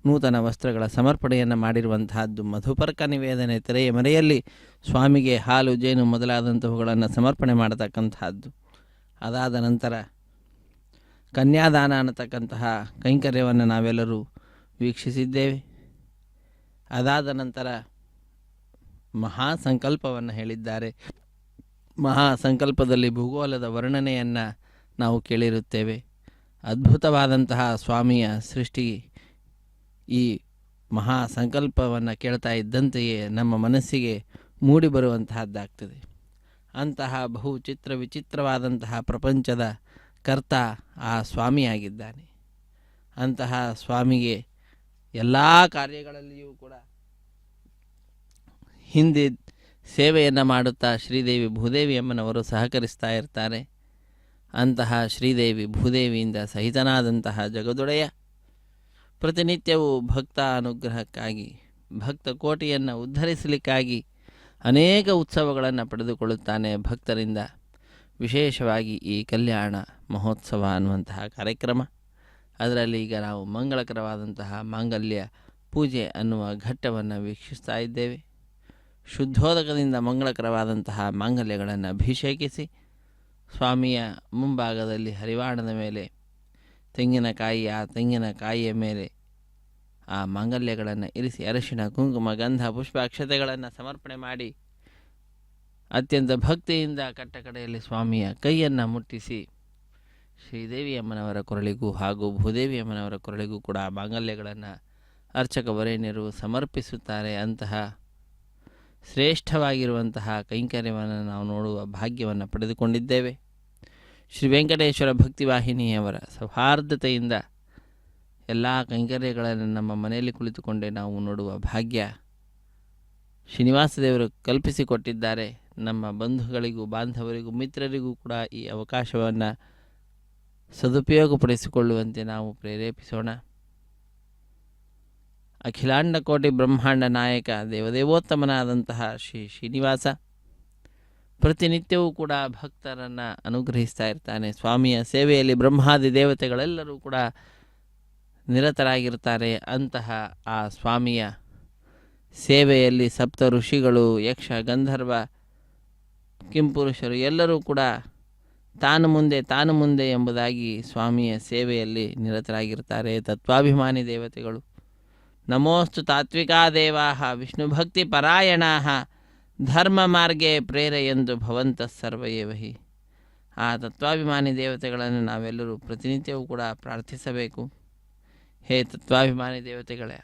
ನೂತನ ವಸ್ತ್ರಗಳ ಸಮರ್ಪಣೆಯನ್ನು ಮಾಡಿರುವಂತಹದ್ದು. ಮಧುಪರ್ಕ ನಿವೇದನೆ ತೆರೆಯ ಮರೆಯಲ್ಲಿ ಸ್ವಾಮಿಗೆ ಹಾಲು ಜೇನು ಮೊದಲಾದಂಥವುಗಳನ್ನು ಸಮರ್ಪಣೆ ಮಾಡತಕ್ಕಂತಹದ್ದು. ಅದಾದ ನಂತರ ಕನ್ಯಾದಾನ ಅನ್ನತಕ್ಕಂತಹ ಕೈಂಕರ್ಯವನ್ನು ನಾವೆಲ್ಲರೂ ವೀಕ್ಷಿಸಿದ್ದೇವೆ. ಅದಾದ ನಂತರ ಮಹಾಸಂಕಲ್ಪವನ್ನು ಹೇಳಿದ್ದಾರೆ. ಮಹಾಸಂಕಲ್ಪದಲ್ಲಿ ಭೂಗೋಳದ ವರ್ಣನೆಯನ್ನು ನಾವು ಕೇಳಿರುತ್ತೇವೆ. ಅದ್ಭುತವಾದಂತಹ ಸ್ವಾಮಿಯ ಸೃಷ್ಟಿ ಈ ಮಹಾಸಂಕಲ್ಪವನ್ನು ಕೇಳ್ತಾ ಇದ್ದಂತೆಯೇ ನಮ್ಮ ಮನಸ್ಸಿಗೆ ಮೂಡಿ ಬರುವಂತಹದ್ದಾಗ್ತದೆ. ಅಂತಹ ಬಹು ವಿಚಿತ್ರವಾದಂತಹ ಪ್ರಪಂಚದ ಕರ್ತ ಆ ಸ್ವಾಮಿಯಾಗಿದ್ದಾನೆ. ಅಂತಹ ಸ್ವಾಮಿಗೆ ಎಲ್ಲ ಕಾರ್ಯಗಳಲ್ಲಿಯೂ ಕೂಡ ಹಿಂದೆ ಸೇವೆಯನ್ನು ಮಾಡುತ್ತಾ ಶ್ರೀದೇವಿ ಭೂದೇವಿ ಅಮ್ಮನವರು ಸಹಕರಿಸ್ತಾ ಇರ್ತಾರೆ. ಅಂತಹ ಶ್ರೀದೇವಿ ಭೂದೇವಿಯಿಂದ ಸಹಿತನಾದಂತಹ ಜಗದೊಡೆಯ ಪ್ರತಿನಿತ್ಯವೂ ಭಕ್ತ ಅನುಗ್ರಹಕ್ಕಾಗಿ ಭಕ್ತ ಕೋಟಿಯನ್ನು ಉದ್ಧರಿಸಲಿಕ್ಕಾಗಿ ಅನೇಕ ಉತ್ಸವಗಳನ್ನು ಪಡೆದುಕೊಳ್ಳುತ್ತಾನೆ ಭಕ್ತರಿಂದ. ವಿಶೇಷವಾಗಿ ಈ ಕಲ್ಯಾಣ ಮಹೋತ್ಸವ ಅನ್ನುವಂತಹ ಕಾರ್ಯಕ್ರಮ, ಅದರಲ್ಲಿ ಈಗ ನಾವು ಮಂಗಳಕರವಾದಂತಹ ಮಾಂಗಲ್ಯ ಪೂಜೆ ಅನ್ನುವ ಘಟ್ಟವನ್ನು ವೀಕ್ಷಿಸ್ತಾ ಇದ್ದೇವೆ. ಶುದ್ಧೋದಕದಿಂದ ಮಂಗಳಕರವಾದಂತಹ ಮಾಂಗಲ್ಯಗಳನ್ನು ಅಭಿಷೇಕಿಸಿ ಸ್ವಾಮಿಯ ಮುಂಭಾಗದಲ್ಲಿ ಹರಿವಾಣದ ಮೇಲೆ ತೆಂಗಿನಕಾಯಿಯ ಮೇಲೆ ಆ ಮಾಂಗಲ್ಯಗಳನ್ನು ಇರಿಸಿ ಅರಿಶಿಣ ಕುಂಕುಮ ಗಂಧ ಪುಷ್ಪ ಅಕ್ಷತೆಗಳನ್ನು ಸಮರ್ಪಣೆ ಮಾಡಿ ಅತ್ಯಂತ ಭಕ್ತಿಯಿಂದ ಕಟ್ಟಕಡೆಯಲ್ಲಿ ಸ್ವಾಮಿಯ ಕೈಯನ್ನು ಮುಟ್ಟಿಸಿ ಶ್ರೀದೇವಿ ಅಮ್ಮನವರ ಕೊರಳಿಗೂ ಹಾಗೂ ಭೂದೇವಿ ಅಮ್ಮನವರ ಕೊರಳಿಗೂ ಕೂಡ ಮಾಂಗಲ್ಯಗಳನ್ನು ಅರ್ಚಕ ವರೇಣ್ಯರು ಸಮರ್ಪಿಸುತ್ತಾರೆ. ಅಂತಹ ಶ್ರೇಷ್ಠವಾಗಿರುವಂತಹ ಕೈಂಕರ್ಯವನ್ನು ನಾವು ನೋಡುವ ಭಾಗ್ಯವನ್ನು ಪಡೆದುಕೊಂಡಿದ್ದೇವೆ. ಶ್ರೀ ವೆಂಕಟೇಶ್ವರ ಭಕ್ತಿವಾಹಿನಿಯವರ ಸೌಹಾರ್ದತೆಯಿಂದ ಎಲ್ಲ ಕೈಂಕರ್ಯಗಳನ್ನು ನಮ್ಮ ಮನೆಯಲ್ಲಿ ಕುಳಿತುಕೊಂಡೇ ನಾವು ನೋಡುವ ಭಾಗ್ಯ ಶ್ರೀನಿವಾಸ ದೇವರು ಕಲ್ಪಿಸಿಕೊಟ್ಟಿದ್ದಾರೆ. ನಮ್ಮ ಬಂಧುಗಳಿಗೂ ಬಾಂಧವರಿಗೂ ಮಿತ್ರರಿಗೂ ಕೂಡ ಈ ಅವಕಾಶವನ್ನು ಸದುಪಯೋಗಪಡಿಸಿಕೊಳ್ಳುವಂತೆ ನಾವು ಪ್ರೇರೇಪಿಸೋಣ. ಅಖಿಲಾಂಡ ಕೋಟಿ ಬ್ರಹ್ಮಾಂಡ ನಾಯಕ ದೇವದೇವೋತ್ತಮನಾದಂತಹ ಶ್ರೀನಿವಾಸ ಪ್ರತಿನಿತ್ಯವೂ ಕೂಡ ಭಕ್ತರನ್ನು ಅನುಗ್ರಹಿಸ್ತಾ ಇರ್ತಾನೆ. ಸ್ವಾಮಿಯ ಸೇವೆಯಲ್ಲಿ ಬ್ರಹ್ಮಾದಿ ದೇವತೆಗಳೆಲ್ಲರೂ ಕೂಡ ನಿರತರಾಗಿರ್ತಾರೆ. ಅಂತಹ ಆ ಸ್ವಾಮಿಯ ಸೇವೆಯಲ್ಲಿ ಸಪ್ತ ಋಷಿಗಳು, ಯಕ್ಷ, ಗಂಧರ್ವ, ಕಿಂಪುರುಷರು ಎಲ್ಲರೂ ಕೂಡ ತಾನು ಮುಂದೆ ಎಂಬುದಾಗಿ ಸ್ವಾಮಿಯ ಸೇವೆಯಲ್ಲಿ ನಿರತರಾಗಿರ್ತಾರೆ. ತತ್ವಾಭಿಮಾನಿ ದೇವತೆಗಳು ನಮೋಸ್ತು ತಾತ್ವಿಕಾ ದೇವಾ ವಿಷ್ಣುಭಕ್ತಿ ಪರಾಯಣಾ ಧರ್ಮ ಮಾರ್ಗೇ ಪ್ರೇರೆಯಂದು ಭವಂತಃ ಸರ್ವಯೇವಹಿ. ಆ ತತ್ವಾಭಿಮಾನಿ ದೇವತೆಗಳನ್ನು ನಾವೆಲ್ಲರೂ ಪ್ರತಿನಿತ್ಯವೂ ಕೂಡ ಪ್ರಾರ್ಥಿಸಬೇಕು. ಹೇ ತತ್ವಾಭಿಮಾನಿ ದೇವತೆಗಳೇ,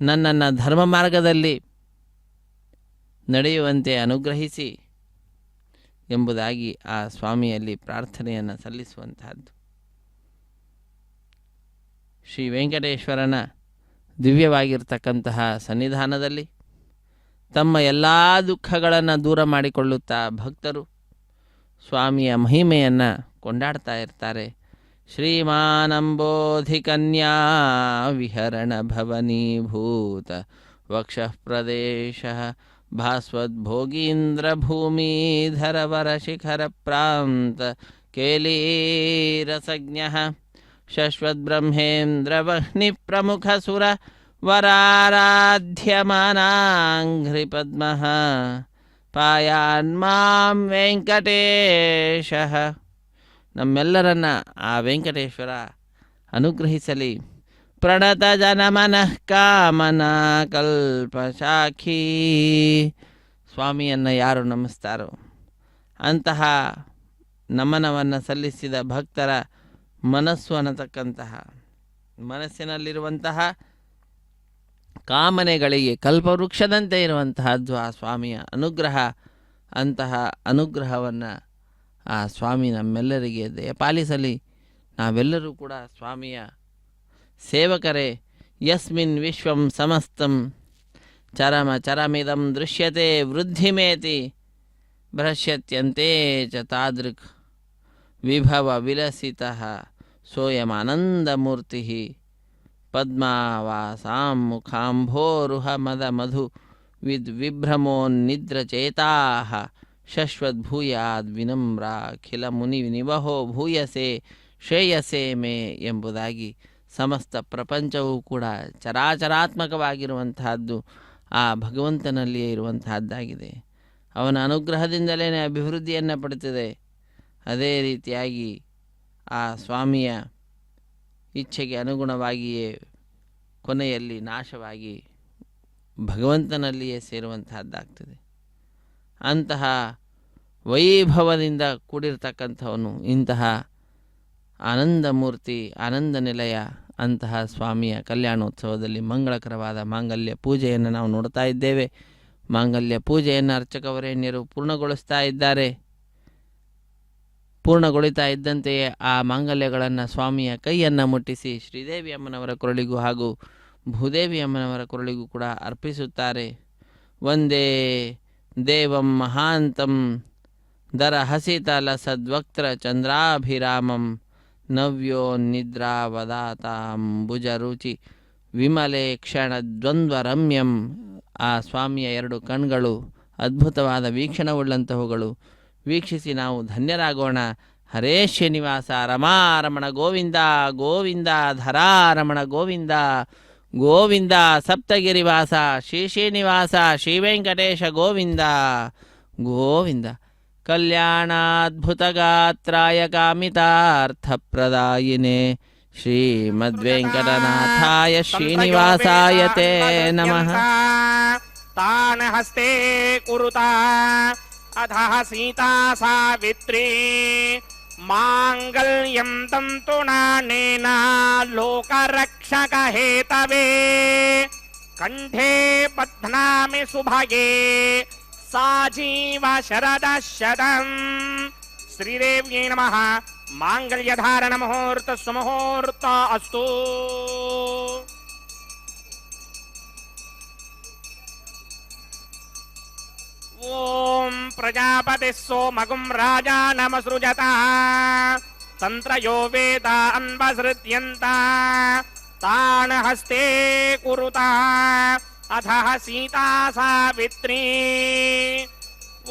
ನನ್ನನ್ನು ಧರ್ಮ ಮಾರ್ಗದಲ್ಲಿ ನಡೆಯುವಂತೆ ಅನುಗ್ರಹಿಸಿ ಎಂಬುದಾಗಿ ಆ ಸ್ವಾಮಿಯಲ್ಲಿ ಪ್ರಾರ್ಥನೆಯನ್ನು ಸಲ್ಲಿಸುವಂತಹದ್ದು. ಶ್ರೀ ವೆಂಕಟೇಶ್ವರನ ದಿವ್ಯವಾಗಿರ್ತಕ್ಕಂತಹ ಸನ್ನಿಧಾನದಲ್ಲಿ ತಮ್ಮ ಎಲ್ಲ ದುಃಖಗಳನ್ನು ದೂರ ಮಾಡಿಕೊಳ್ಳುತ್ತಾ ಭಕ್ತರು ಸ್ವಾಮಿಯ ಮಹಿಮೆಯನ್ನು ಕೊಂಡಾಡ್ತಾ ಇರ್ತಾರೆ. ಶ್ರೀಮಾನಂಬೋಧಿಕನ್ಯಾ ವಿಹರಣ ಭವನೀಭೂತ ವಕ್ಷಃ ಪ್ರದೇಶ ಭಾಸ್ವದ್ಭೋಗೀಂದ್ರ ಭೂಮಿಧರವರ ಶಿಖರ ಪ್ರಾಂತ ಕೇಲೀರಸಜ್ಞ ಶಶ್ವದ್ಬ್ರಹ್ಮೇಂದ್ರ ವಹ್ನಿ ಪ್ರಮುಖ ಸುರ ವರಾರಾಧ್ಯಮಾನಾಂಘ್ರಿ ಪದ್ಮಃ ಪಾಯಾನ್ಮಾಂ ವೆಂಕಟೇಶ. ನಮ್ಮೆಲ್ಲರನ್ನ ಆ ವೆಂಕಟೇಶ್ವರ ಅನುಗ್ರಹಿಸಲಿ. ಪ್ರಣತ ಜನಮನಃ ಕಾಮನಾ ಕಲ್ಪಶಾಖೀ. ಸ್ವಾಮಿಯನ್ನು ಯಾರು ನಮಿಸ್ತಾರೋ ಅಂತಹ ನಮನವನ್ನು ಸಲ್ಲಿಸಿದ ಭಕ್ತರ ಮನಸ್ಸು ಅನ್ನತಕ್ಕಂತಹ ಮನಸ್ಸಿನಲ್ಲಿರುವಂತಹ ಕಾಮನೆಗಳಿಗೆ ಕಲ್ಪವೃಕ್ಷದಂತೆ ಇರುವಂತಹದ್ದು ಆ ಸ್ವಾಮಿಯ ಅನುಗ್ರಹ. ಅಂತಹ ಅನುಗ್ರಹವನ್ನು ಆ ಸ್ವಾಮಿ ನಮ್ಮೆಲ್ಲರಿಗೆ ದಯಪಾಲಿಸಲಿ. ನಾವೆಲ್ಲರೂ ಕೂಡ ಸ್ವಾಮಿಯ ಸೇವಕರೇ. ಯಸ್ಮಿನ್ ವಿಶ್ವಂ ಸಮಸ್ತಂ ಚರಮ ಚರಮಿದಂ ದೃಶ್ಯತೆ ವೃದ್ಧಿಮೇತಿ ಭ್ರಶ್ಯತ್ಯಂತೆ ಚ ತಾದೃಕ್ ವಿಭವ ವಿಲಸಿತಃ ಸೋಯಮಾನಂದಮೂರ್ತಿ ಪದ್ಮಾವಾಸಾಂ ಮುಖಾಂಭೋರುಹ ಮದ ಮಧು ವಿಭ್ರಮೋನ್ನಿದ್ರಚೇತಾಃ ಶಶ್ವದ್ಭೂಯಾದ್ ವಿನಮ್ರಾಖಿಲ ಮುನಿ ನಿವಹೋ ಭೂಯಸೆ ಶ್ರೇಯಸೆ ಮೇ ಎಂಬುದಾಗಿ ಸಮಸ್ತ ಪ್ರಪಂಚವೂ ಕೂಡ ಚರಾಚರಾತ್ಮಕವಾಗಿರುವಂತಹದ್ದು ಆ ಭಗವಂತನಲ್ಲಿಯೇ ಇರುವಂತಹದ್ದಾಗಿದೆ. ಅವನ ಅನುಗ್ರಹದಿಂದಲೇ ಅಭಿವೃದ್ಧಿಯನ್ನು ಪಡುತ್ತದೆ. ಅದೇ ರೀತಿಯಾಗಿ ಆ ಸ್ವಾಮಿಯ ಇಚ್ಛೆಗೆ ಅನುಗುಣವಾಗಿಯೇ ಕೊನೆಯಲ್ಲಿ ನಾಶವಾಗಿ ಭಗವಂತನಲ್ಲಿಯೇ ಸೇರುವಂತಹದ್ದಾಗ್ತದೆ. ಅಂತಹ ವೈಭವದಿಂದ ಕೂಡಿರ್ತಕ್ಕಂಥವನು ಇಂತಹ ಆನಂದ ಮೂರ್ತಿ, ಆನಂದ ನಿಲಯ ಅಂತಹ ಸ್ವಾಮಿಯ ಕಲ್ಯಾಣೋತ್ಸವದಲ್ಲಿ ಮಂಗಳಕರವಾದ ಮಾಂಗಲ್ಯ ಪೂಜೆಯನ್ನು ನಾವು ನೋಡ್ತಾ ಇದ್ದೇವೆ. ಮಾಂಗಲ್ಯ ಪೂಜೆಯನ್ನು ಅರ್ಚಕವರೇಣ್ಯರು ಪೂರ್ಣಗೊಳಿಸ್ತಾ ಇದ್ದಾರೆ. ಪೂರ್ಣಗೊಳಿತಾ ಇದ್ದಂತೆಯೇ ಆ ಮಾಂಗಲ್ಯಗಳನ್ನು ಸ್ವಾಮಿಯ ಕೈಯನ್ನು ಮುಟ್ಟಿಸಿ ಶ್ರೀದೇವಿ ಅಮ್ಮನವರ ಕೊರಳಿಗೂ ಹಾಗೂ ಭೂದೇವಿ ಅಮ್ಮನವರ ಕೊರಳಿಗೂ ಕೂಡ ಅರ್ಪಿಸುತ್ತಾರೆ. ಒಂದೇ ದೇವಂ ಮಹಾಂತಂ ದರ ಹಸಿತಲ ಸದ್ವಕ್ತ್ರ ಚಂದ್ರಾಭಿರಾಮಂ ನವ್ಯೋ ನಿದ್ರಾವದಾತಾಂಬುಜ ರುಚಿ ವಿಮಲೆ ಕ್ಷಣ ದ್ವಂದ್ವ ರಮ್ಯಂ. ಆ ಸ್ವಾಮಿಯ ಎರಡು ಕಣ್ಗಳು ಅದ್ಭುತವಾದ ವೀಕ್ಷಣವುಳ್ಳಂತಹವುಗಳು. ವೀಕ್ಷಿಸಿ ನಾವು ಧನ್ಯರಾಗೋಣ. ಹರೇ ಶ್ರೀನಿವಾಸ ರಮಾರಮಣ ಗೋವಿಂದ ಗೋವಿಂದ ಧರಾರಮಣ ಗೋವಿಂದ ಗೋವಿಂದ ಸಪ್ತಗಿರಿವಾಸ ಶ್ರೀ ಶ್ರೀನಿವಾಸ ಶ್ರೀ ವೆಂಕಟೇಶ ಗೋವಿಂದ ಗೋವಿಂದ. ಕಲ್ಯಾಣಾದ್ಭುತಗಾತ್ರಾಯ ಕಾಮಿತಾರ್ಥಪ್ರದಾಯಿನೇ ಶ್ರೀಮದ್ವೆಂಕಟನಾಥಾಯ ಶ್ರೀನಿವಾಸಾಯ ತೇ ನಮಃ. ತಾನ ಹಸ್ತೆ ಕುರುತಾ ಅಧಃ ಸೀತಾ ಸಾವಿತ್ರಿ ಮಾಂಗಲ್ಯಂ ತಂತುನಾನೇನ ಲೋಕರಕ್ಷಕ ಹೇತವೇ ಕಂಠೇ ಬಧ್ನಾಮಿ ಸುಭಗೆ ಸಾಜೀವ ಶರದ ಶತಂ. ಶ್ರೀದೇವ್ಯೈ ನಮಃ. ಮಾಂಗಲ್ಯಧಾರಣ ಮುಹೂರ್ತ ಸುಮುಹೂರ್ತ ಅಸ್ತು. ಓಂ ಪ್ರಜಾಪತಿ ಸೋಮಗುಂ ರಾಜಾನಮಸೃಜತ ತಂತ್ರಯೋ ವೇದ ಅನ್ವಸೃತ್ಯಂತ ತಾನ ಹಸ್ತೆ ಕುರುತ ಅಧಃ ಸೀತಾ ಸಾವಿತ್ರಿ.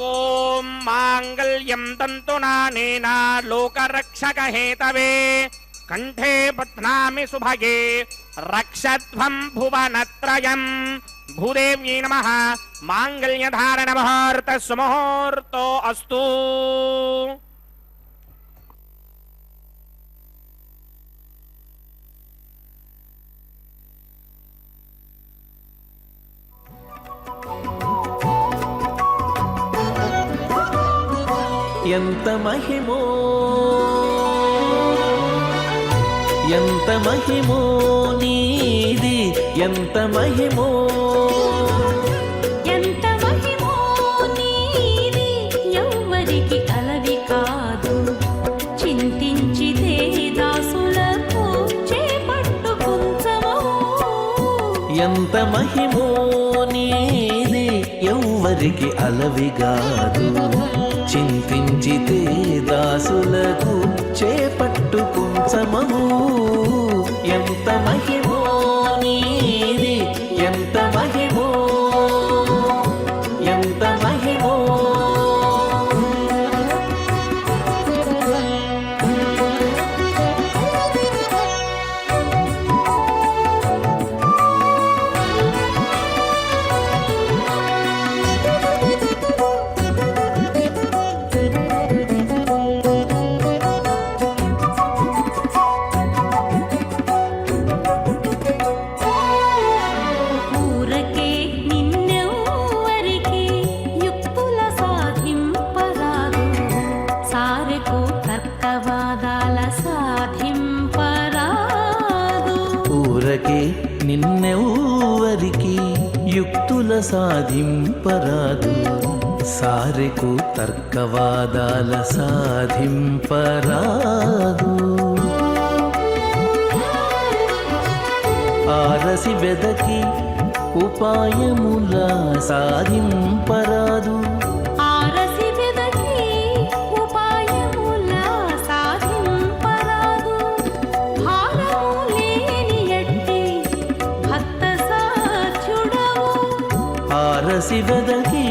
ಓಂ ಮಾಂಗಲ್ಯಂ ತಂತುನಾನೇನ ಲೋಕರಕ್ಷಕ ಹೇತವೇ ಕಂಠೇ ಬಧ್ನಾಮಿ ಸುಭಗೆ ರಕ್ಷಧ್ವಂ ಭುವನತ್ರಯಂ. ಭೂದೇವ್ಯೈ ನಮಃ. ಮಾಂಗಲ್ಯಧಾರಣ ಮುಹೂರ್ತ ಸುಮುಹೂರ್ತೋ ಅಸ್ತು. ఎంత మహిమో ఎంత మహిమో నీది ఎంత మహిమో ఎంత మహిమో నీది ఎవ్వరికి అలవి కాదు చింతించితే దాసులకు చేపట్టు కుంచము. ఎంత మహిమో నీది ఎవ్వరికి అలవిగాదు చింతించితే దాసులకు చేపట్టు కుంచమము. ఎంత మహిమో నీది ఎంత మహిమో ఎంత మహిమో. ఊరకే నిన్నెవ్వరికి యుక్తుల సాధింపరాదు సారెకు తర్కవాదాల సాధింపరాదు. ఊరకే నిన్నెవ్వరికి యుక్తుల సాధింపరాదు సారెకు తర్కవాదాల సాధింపరాదు. ఆరసి వెదకి ఉపాయముల సాధింపరాదు ఆరసి వెదకి ఉపాయముల సాధింపరాదు. భారము లేని ఎట్టి భక్త సాధ్యుడవు. ఆరసి వెదకి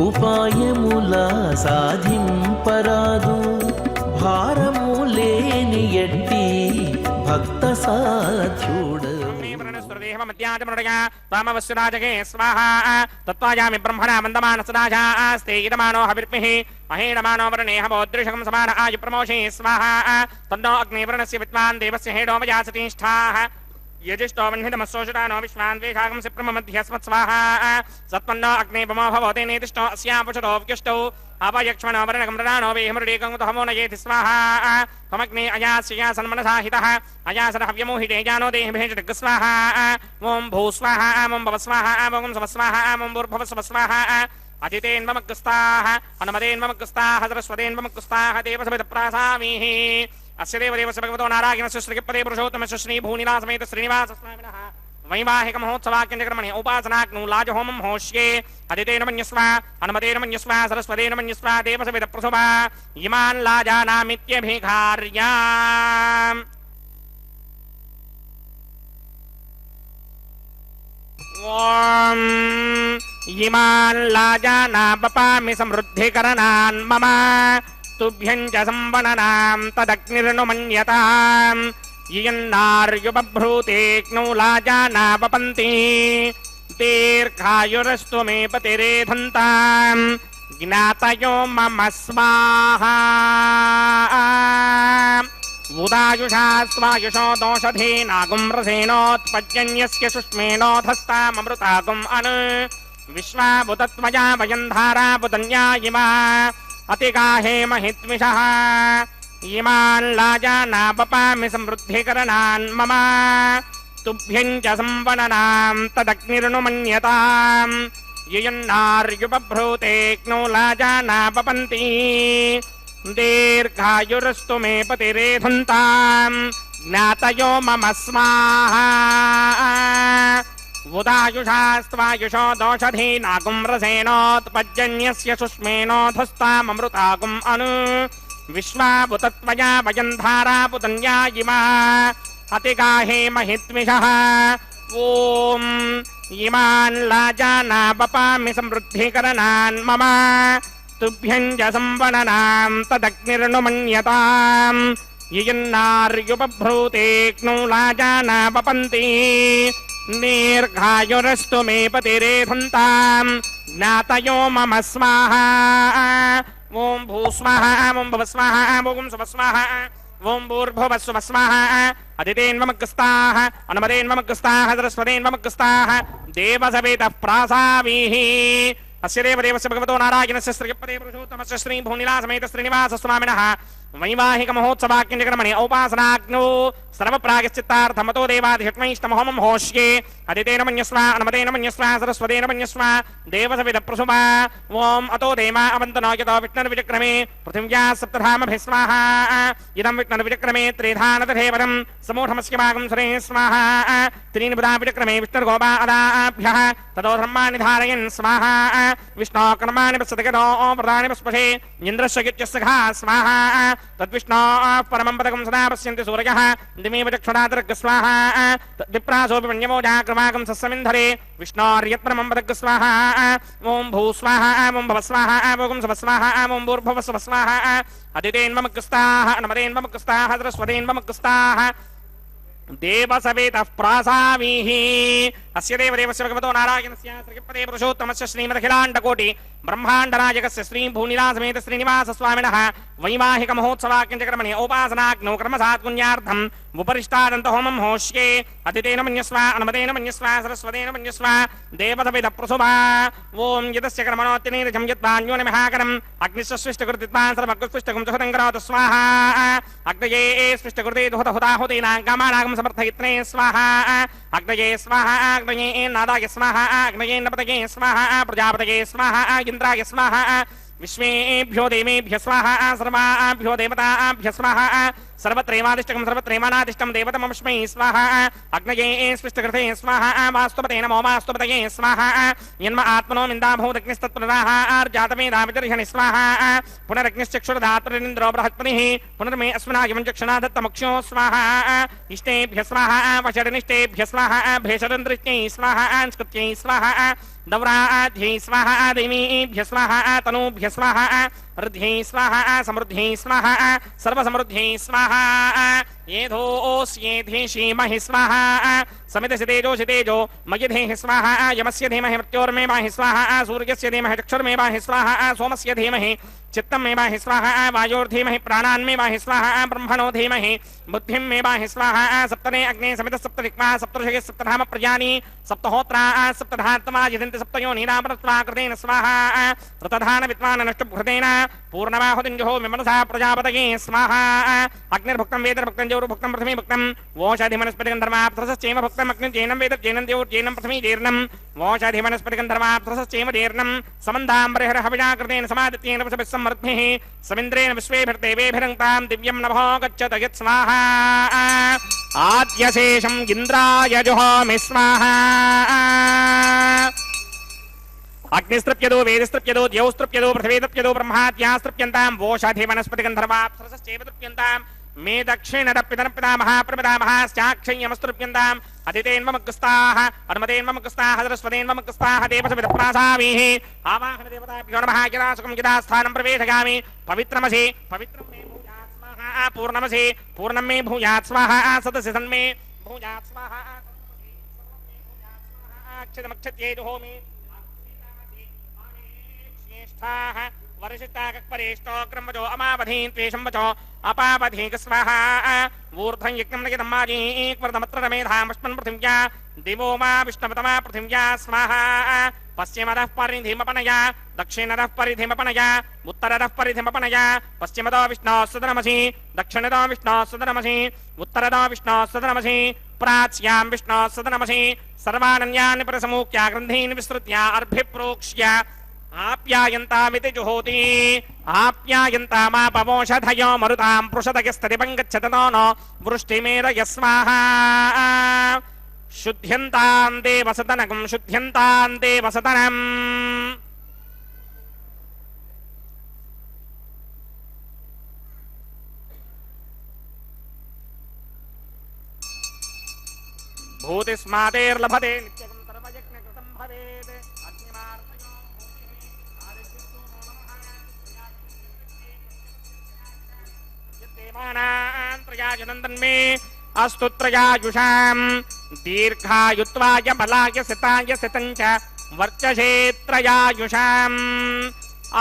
ఉపాయముల సాధింపరాదు భారము లేని ఎట్టి భక్త సాధ్యుడవు. తామవశ్యరాజగే స్వాహా తత్వాయామి బ్రహ్మణ మందమానసరాజాస్తే ఇదమానో హవిర్మిః మహేణమానో వరుణేహ బోద్రిషకం సమాన ఆయు ప్రమోషే స్వాహా తన్నో అగ్నివర్ణస్య విద్వాన్ దేవస్య హేడో వయాసతిష్ఠాః యజిష్టో వహ్నిదమస్సోషుతానో విశ్వాన్ వేషాగం సిప్రమమధ్యస్మత్ స్వాహా సత్వన్నో అగ్నేపమో భవతే నేతిష్టో అస్యాపుషతో వ్యుష్టౌ అపయక్ష్మణో వరణకం రదానో వేహమృడేకం తహమో నయేతి స్వాహా తమగ్నే అయాస్య సన్మనసాహితః అయాసర హవ్యమోహితే జానో దేహభేష స్వాహా ఓం భూ స్వాహా ఓం భవ స్వాహా ఓం సవ స్వాహా ఓం భూర్భవ స్వ స్వాహా అతిథేన్వమగ్స్తాః అనుమదేన్వమగ్స్తాః సరస్వతేన్వమగ్స్తాః దేవసమిత ప్రాసామీః అస్య దేవదేవస్య భగవతో నారాయణస్య శ్రీపదే పురుషోత్తమస్య శ్రీభూనిలాసమేత శ్రీనివాస స్వామినః వైవాహిక మహోత్సవాక్యంజకర్మణి ఉపాసనాగ్ను లాజహోమం హోష్యే అదితేన మన్యస్వ అనుమతేన మన్యస్వ సరస్వతేన మన్యస్వ దేవసమిత ప్రసుభ ఇమాన్ లాజానామిత్యభిఘార్యా. ఓం ఇమాన్ లాజానాపపామి సమృద్ధికరణాన్ మమ తుభ్యం చ సంవననాం తదగ్నిర్నుమన్యతాం ఇయన్నార్యుబభ్రూతేక్నౌ లాజానాపపంతి దీర్ఘాయురస్తు మే పతిరేధంతాం జ్ఞాతయో మమ స్వాహా ఉదాయుషా స్వాయుషో దోషధీనాగుం రసేనోత్పజ్జన్యస్య సుష్మేణోధస్తామృతాగుం అను విశ్వాభుతత్వయా వయం ధారాపుతన్యా ఇమా అతిగాహే మహిత్మిషః ఇమాన్ లాజానాపపామి సమృద్ధికరణాన్ మమ తుభ్యం చ సంవననాం తదగ్నిర్నుమన్యతాం యయన్నార్యుబభ్రూతేక్నౌ లాజానాపపంతి దీర్ఘాయురస్తు మే పతిరేధంతాం జ్ఞాతయో మమ స్వాహా ఉదాయుషా స్వాయుషో దోషధీనాగుం రసేనోత్పజ్జన్యస్య సుష్మేణోధస్తామృతాగుం అను విశ్వాభుతత్వయా వయం ధారాపుతన్యా ఇమా అతిగాహే మహిత్మిషః ఓం ఇమాన్ లాజానాపపామి సమృద్ధికరణాన్ మమ తుభ్యం చ సంవననాం తదగ్నిర్నుమన్యతాం యయన్నార్యుబభ్రూతేక్నౌ లాజానాపపంతి దీర్ఘాయురస్తు మే పతిరేధంతాం జ్ఞాతయో మమ స్వాహా ఓం భూస్వాహ ఓం భవస్వాహ ఓం సువస్వాహ ఓం భూర్భువస్సువస్వాహ అదితేన్వమగ్రస్తాః అనుమదేన్వమగ్రస్తాః సరస్వతేన్వమగ్రస్తాః దేవసవేతః ప్రాసావీః అస్య దేవదేవస్య భగవతో నారాయణస్య శ్రీపదే పురుషోత్తమస్య శ్రీ భూనిలాసమేత శ్రీనివాస స్వామినః వైవాహిక మహోత్సవాక్యంజకర్మణి ఔపాసనాగ్నో సర్వప్రాయశ్చిత్తార్థమతో దేవాదిషట్మైష్టమహోమం హోష్యే అదితేన మన్యస్వ అనుమతేన మన్యస్వ సరస్వతేన మన్యస్వ దేవసవిద ప్రసుమ ఓం అతో దేమా అవంతనో యతో విష్ణుర్విచక్రమే పృథివ్యా సప్తధామభిः స్వాహా ఇదం విష్ణుర్విచక్రమే త్రిధానతథేవరం సమూఢమస్య భాగం సురే స్వాహా త్రీని బుధా విచక్రమే విష్ణుర్గోపా అదాభ్యः తదో ధర్మాణి ధారయన్ స్వాహా విష్ణో కర్మాణి పశ్యతగతో ప్రధాని పస్పశే ఇంద్రస్య గిత్యస్సఖా స్వాహా తద్విష్ణో పరమం పదకం సదా పశ్యంతి సూర్యః దిమేవ చక్షురాదర్గ స్వాహా విప్రాసోపి మన్యమోజాక్రమాకం సస్సమింధరే విష్ణోర్యత్పరమం పదగ్గ స్వాహా ఓం భూ స్వాహా ఓం భవ స్వాహా ఓం శవ స్వాహా ఓం భూర్భువ స్వ స్వాహా అదితేన్వమగ్రస్తాః అనుమదేన్వమగ్రస్తాః సరస్వతేన్వమగ్రస్తాః దేవసవేతః ప్రాసావీః అస్య దేవదేవస్య భగవతో నారాయణస్య శ్రీపదే పురుషోత్తమస్య శ్రీమదఖిలాండకోటి బ్రహ్మాండనాయకస్య శ్రీ భూనిలాసమేత శ్రీనివాస స్వామినః వైవాహిక మహోత్సవాక్యంజకర్మణి ఔపాసనాగ్నో కర్మసాత్పుణ్యార్థం ఉపరిష్టాదంత హోమం హోష్యే అతితేన మన్యస్వ అనుమతేన మన్యస్వ సరస్వతేన మన్యస్వ దేవసవేత ప్రసుభా ఓం యదస్య కర్మణోత్యనీరజం యద్వాన్యోనిమహాకరం అగ్నిస్య స్పృష్టకృతిత్వాన్ సర్వకృష్పృష్టకం సుహృతం కరోతు స్వాహా అగ్నయే స్పృష్టకృతే దుహతహుతాహుతీనాం కామానాగం సమర్థయిత్రే స్వాహా అగ్నయే స్వాహా అగ్నయే నాదాయ స్వాహా అగ్నయే నపతయే స్వాహా ప్రజాపతయే స్వాహా ఇంద్రాయ స్వాహా విశ్వేభ్యో దేవేభ్య స్వాహా సర్వాభ్యో దేవతాభ్య స్వాహా सर्वत्रैवादिष्टकं सर्वत्रैवानादिष्टं देवतमस्मै स्वाहा अग्नये स्पृष्टकृते स्वाहा वास्तुपते नमो वास्तुपतये स्वाहा यन्म आत्मनो मिन्दाभूदग्निस्तत्प्रदाः आर्जातमेधावितर्षणि स्वाहा पुनरग्निश्चक्षुरधातृन्द्रो बृहत्पतिः पुनर्मे अस्मनायमं चक्षुणा दत्तमुक्षो स्वाहा इष्टेभ्य स्वाहा वषडनिष्टेभ्य स्वाहा भेषडन्द्रिष्टै स्वाहा स्कृत्यै स्वाहा दव्राध्यै स्वाहा देवीभ्य स्वाहा तनूभ्य स्वाहा ऋद्ध्यै स्वाहा समृद्ध्यै स्वाहा सर्वसमृद्ध्यै स्वाहा येधोऽस्येधीषीमहि स्वाहा समितसितेजोषि तेजो मयिधेः स्वाहा यमस्य धीमहि मृत्योर्मे माहि स्वाहा सूर्यस्य धीमहि चक्षुर्मे माहि स्वाहा सोमस्य धीमहि चित्तं मे माहि स्वाहा वायोर्धीमहि प्राणान्मे माहि स्वाहा ब्रह्मणो धीमहि बुद्धिं मे माहि स्वाहा सप्तमे अग्ने समितः सप्तदिक्पाः सप्तऋषयः सप्तधाम प्रजानि सप्तहोत्रा सप्तधात्मा यजन्ति सप्तयोनिनामृत्वा कृतेन स्वाहा ऋतधान विद्वान् नष्टभृतेन पूर्णबाहुतिञ्जहो विमनसा प्रजापतये स्वाहा अग्निर्भुक्तं वेदर्भुक्तं जौर्भुक्तं प्रथमे भुक्तं वोषाधिमनस्पतिकं धर्माप्तरसश्चैव भुक्तं अग्निर्जैनं वेदर्जैनं देवोर्जैनं प्रथमे जीर्णं वोषाधिमनस्पतिकं धर्माप्तरसश्चैव जीर्णं समन्दाम्बरिहर हविषा कृतेन समादित्येन वसभिः समृद्धिः समिन्द्रेण विश्वेभिर्देवेभिरङ्क्तां दिव्यं नभो गच्छत यत् स्वाहा आद्यशेषम् इन्द्राय जुहोमि स्वाहा अग्निस्तृप्यदो वेदस्तृप्यदो द्यौस्तृप्यदो पृथिवीतृप्यदो ब्रह्माद्यास्तृप्यन्तां वोषाधि वनस्पतिगन्धर्वाप्सरसश्चैव तृप्यन्तां मे दक्षिणरपितरपितामह प्रपितामह स्याक्षय्यमस्तुभ्यन्ताम् अतिथेन्वमकुस्ताः अनुमतेन्वमकुस्ताः सरस्वतेन्वमकुस्ताः देवसविदप्रासामीः आवाहन देवताभ्यो नमः गिरासुकं गिरास्थानं प्रवेशयामि पवित्रमसि पवित्रं मे भूयात् स्वाहा पूर्णमसि पूर्णं मे भूयात् स्वाहा सदसि सन्मे भूयात् स्वाहा अक्षतमक्षत्येजुहोमि श्रेष्ठाः वरिष्ठाकपरेष्ठो क्रमजो अमावधीन् त्वेषं वचो अपावधीक स्वाहा ऊर्ध्वं यज्ञं नयनं माजीक्वर्धमत्र रमेधामस्मन् पृथिव्या दिवो मा विष्णवतमा पृथिव्या स्वाहा पश्चिमतः परिधिमपनया दक्षिणतः परिधिमपनया उत्तरतः परिधिमपनया पश्चिमतो विष्णोः सदनमसि दक्षिणतो विष्णोः सदनमसि उत्तरतो विष्णोः सदनमसि प्राच्यां विष्णोः सदनमसि सर्वानन्यान् प्रसमूक्या ग्रन्थीन् विस्तृत्या अर्भिप्रोक्ष्य आप्यायन्तामिति जुहोति आप्यायन्तामापवोषधयो मरुतां पृषदयस्ततिपङ्गच्छतनो नो वृष्टिमेरय स्वाहा शुद्ध्यन्तां देवसदनकं शुद्ध्यन्तां देवसदनम् भूतिस्मातेर्लभते नित्यं सर्वयज्ञकृतं भवेत् अग्निमार्तयो त्रयाजुनन्दन्मे अस्तु त्रयाजुषाम् दीर्घायुत्वाय बलाय सिताय सितञ्च वर्चसे त्रयायुषाम्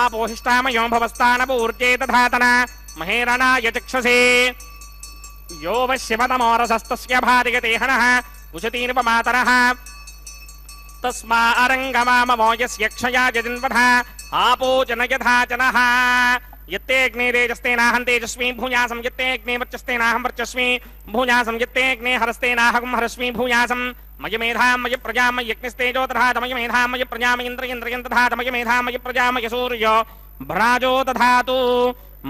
आपोहिष्टामयो भवस्तानपूर्जे दधातन महेरणाय चक्षसे यो वः शिवतमोरसस्तस्य भातिगते हनः उशतीनुपमातरः तस्मा अरङ्गमाममो यस्य क्षया जजिन्वधः आपो जनयथा जनः यत्ते अग्ने तेजस्तेनाहं तेजस्वी भूयासं यत्ते अग्ने वर्चस्तेनाहं वर्चस्वी भूयासं यत्ते अग्ने हरस्तेनाहं हरस्वी भूयासं मयि मेधां मयि प्रजां मयि यज्ञस्तेजो दधात मयि मेधां मयि प्रजां इन्द्रियन्द्रियं दधात मयि मेधां मयि प्रजां मयि सूर्यो भ्राजो दधातु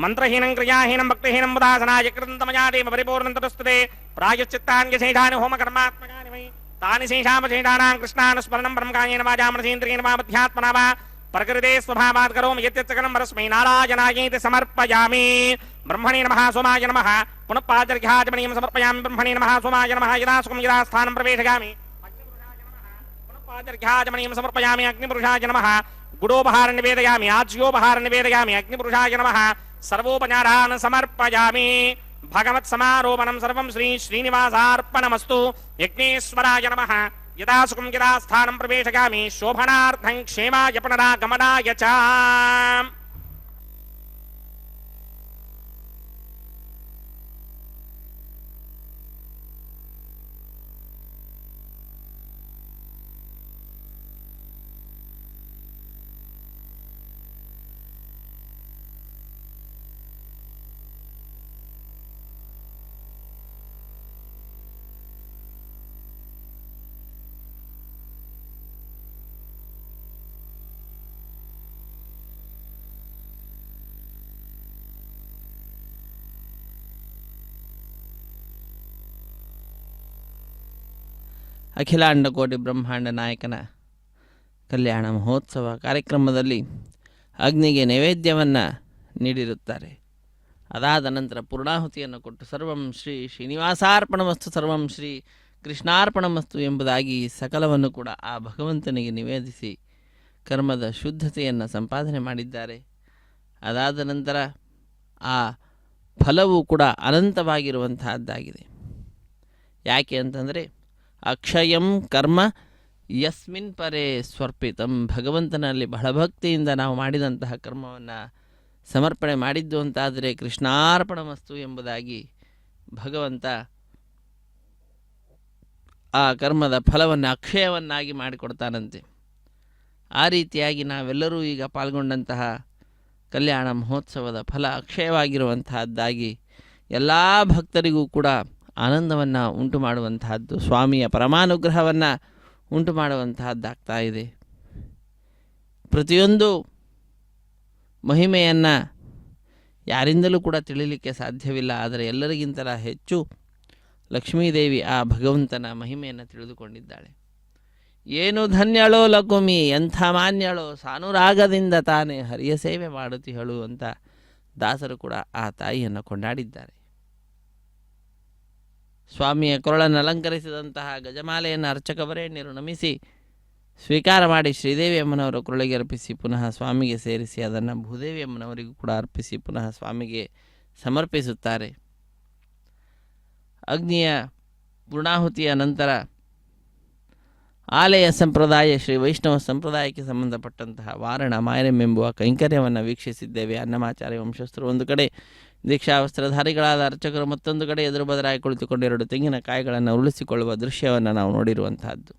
मंत्रहीनं क्रियाहीनं भक्तिहीनं मुदासनाय कृतन्तमया देव परिपूर्णं तदस्तुते प्रायश्चित्तानि यशेषानि होमकर्मात्मकानि वै तानि शेषामशेषाणां कृष्णानुस्मरणं ब्रह्मकायेन वाचा मनसेन्द्रियेण वा बुद्ध्यात्मना वा प्रकृते स्वभावात् करोमि यत्यच्चकनं परस्मै नारायणायेति समर्पयामि ब्रह्मणे नमः सोमाय नमः पुनः पादर्घ्याचमनीयं समर्पयामि ब्रह्मणे नमः सोमाय नमः यदा सुखं यदा स्थानं प्रवेशयामि अग्निपुरुषाय नमः पुनः पादर्घ्याचमनीयं समर्पयामि अग्निपुरुषाय नमः गुडोपहार निवेदयामि आज्योपहार निवेदयामि अग्निपुरुषाय नमः सर्वोपचारान् समर्पयामि भगवत्समारोपणं सर्वं श्री श्रीनिवासार्पणमस्तु यज्ञेश्वराय नमः यदा सुखं यदा स्थानं प्रवेशयामि शोभनार्थं क्षेमाय पुनरागमनाय च ಅಖಿಲಾಂಡ ಕೋಟಿ ಬ್ರಹ್ಮಾಂಡ ನಾಯಕನ ಕಲ್ಯಾಣ ಮಹೋತ್ಸವ ಕಾರ್ಯಕ್ರಮದಲ್ಲಿ ಅಗ್ನಿಗೆ ನೈವೇದ್ಯವನ್ನು ನೀಡಿರುತ್ತಾರೆ. ಅದಾದ ನಂತರ ಪೂರ್ಣಾಹುತಿಯನ್ನು ಕೊಟ್ಟು ಸರ್ವಂ ಶ್ರೀ ಶ್ರೀನಿವಾಸಾರ್ಪಣಮಸ್ತು ಸರ್ವಂ ಶ್ರೀ ಕೃಷ್ಣಾರ್ಪಣಮಸ್ತು ಎಂಬುದಾಗಿ ಸಕಲವನ್ನು ಕೂಡ ಆ ಭಗವಂತನಿಗೆ ನಿವೇದಿಸಿ ಕರ್ಮದ ಶುದ್ಧತೆಯನ್ನು ಸಂಪಾದನೆ ಮಾಡಿದ್ದಾರೆ. ಅದಾದ ನಂತರ ಆ ಫಲವೂ ಕೂಡ ಅನಂತವಾಗಿರುವಂತಹದ್ದಾಗಿದೆ. ಯಾಕೆ ಅಂತಂದರೆ ಅಕ್ಷಯಂ ಕರ್ಮ ಯಸ್ಮಿನ್ ಪರೇ ಸ್ವರ್ಪಿತಂ, ಭಗವಂತನಲ್ಲಿ ಬಹಳ ಭಕ್ತಿಯಿಂದ ನಾವು ಮಾಡಿದಂತಹ ಕರ್ಮವನ್ನು ಸಮರ್ಪಣೆ ಮಾಡಿದ್ದು ಅಂತಾದರೆ ಕೃಷ್ಣಾರ್ಪಣಮಸ್ತು ಎಂಬುದಾಗಿ ಭಗವಂತ ಆ ಕರ್ಮದ ಫಲವನ್ನು ಅಕ್ಷಯವನ್ನಾಗಿ ಮಾಡಿಕೊಡ್ತಾನಂತೆ. ಆ ರೀತಿಯಾಗಿ ನಾವೆಲ್ಲರೂ ಈಗ ಪಾಲ್ಗೊಂಡಂತಹ ಕಲ್ಯಾಣ ಮಹೋತ್ಸವದ ಫಲ ಅಕ್ಷಯವಾಗಿರುವಂತಹದ್ದಾಗಿ ಎಲ್ಲ ಭಕ್ತರಿಗೂ ಕೂಡ ಆನಂದವನ್ನು ಉಂಟು ಮಾಡುವಂತಹದ್ದು, ಸ್ವಾಮಿಯ ಪರಮಾನುಗ್ರಹವನ್ನು ಉಂಟು ಮಾಡುವಂತಹದ್ದಾಗ್ತಾ ಇದೆ. ಪ್ರತಿಯೊಂದು ಮಹಿಮೆಯನ್ನು ಯಾರಿಂದಲೂ ಕೂಡ ತಿಳಿಲಿಕ್ಕೆ ಸಾಧ್ಯವಿಲ್ಲ. ಆದರೆ ಎಲ್ಲರಿಗಿಂತಲ ಹೆಚ್ಚು ಲಕ್ಷ್ಮೀದೇವಿ ಆ ಭಗವಂತನ ಮಹಿಮೆಯನ್ನು ತಿಳಿದುಕೊಂಡಿದ್ದಾಳೆ. ಏನು ಧನ್ಯಳೋ ಲಕುಮಿ, ಎಂಥ ಮಾನ್ಯಳೋ, ಸಾನುರಾಗದಿಂದ ತಾನೇ ಹರಿಯ ಸೇವೆ ಮಾಡುತ್ತಿಹಳು ಅಂತ ದಾಸರು ಕೂಡ ಆ ತಾಯಿಯನ್ನು ಕೊಂಡಾಡಿದ್ದಾರೆ. ಸ್ವಾಮಿಯ ಕೊರಳನ್ನು ಅಲಂಕರಿಸಿದಂತಹ ಗಜಮಾಲೆಯನ್ನು ಅರ್ಚಕವರೇಣ್ಯರು ನಮಿಸಿ ಸ್ವೀಕಾರ ಮಾಡಿ ಶ್ರೀದೇವಿ ಅಮ್ಮನವರ ಕೊರಳಿಗೆ ಅರ್ಪಿಸಿ ಪುನಃ ಸ್ವಾಮಿಗೆ ಸೇರಿಸಿ ಅದನ್ನು ಭೂದೇವಿ ಅಮ್ಮನವರಿಗೂ ಕೂಡ ಅರ್ಪಿಸಿ ಪುನಃ ಸ್ವಾಮಿಗೆ ಸಮರ್ಪಿಸುತ್ತಾರೆ. ಅಗ್ನಿಯ ಪೂರ್ಣಾಹುತಿಯ ನಂತರ ಆಲಯ ಸಂಪ್ರದಾಯ ಶ್ರೀ ವೈಷ್ಣವ ಸಂಪ್ರದಾಯಕ್ಕೆ ಸಂಬಂಧಪಟ್ಟಂತಹ ವಾರಣ ಮಾಯರೆಂಬೆಂಬುವ ಕೈಂಕರ್ಯವನ್ನು ವೀಕ್ಷಿಸಿದ್ದೇವೆ. ಅನ್ನಮಾಚಾರ್ಯ ವಂಶಸ್ಥರು ಒಂದು ಕಡೆ, ದೀಕ್ಷಾವಸ್ತ್ರಧಾರಿಗಳಾದ ಅರ್ಚಕರು ಮತ್ತೊಂದು ಕಡೆ ಎದುರು ಬದರಾಗಿ ಕುಳಿತುಕೊಂಡು 2 ತೆಂಗಿನಕಾಯಿಗಳನ್ನು ಉರುಳಿಸಿಕೊಳ್ಳುವ ದೃಶ್ಯವನ್ನು ನಾವು ನೋಡಿರುವಂತಹದ್ದು.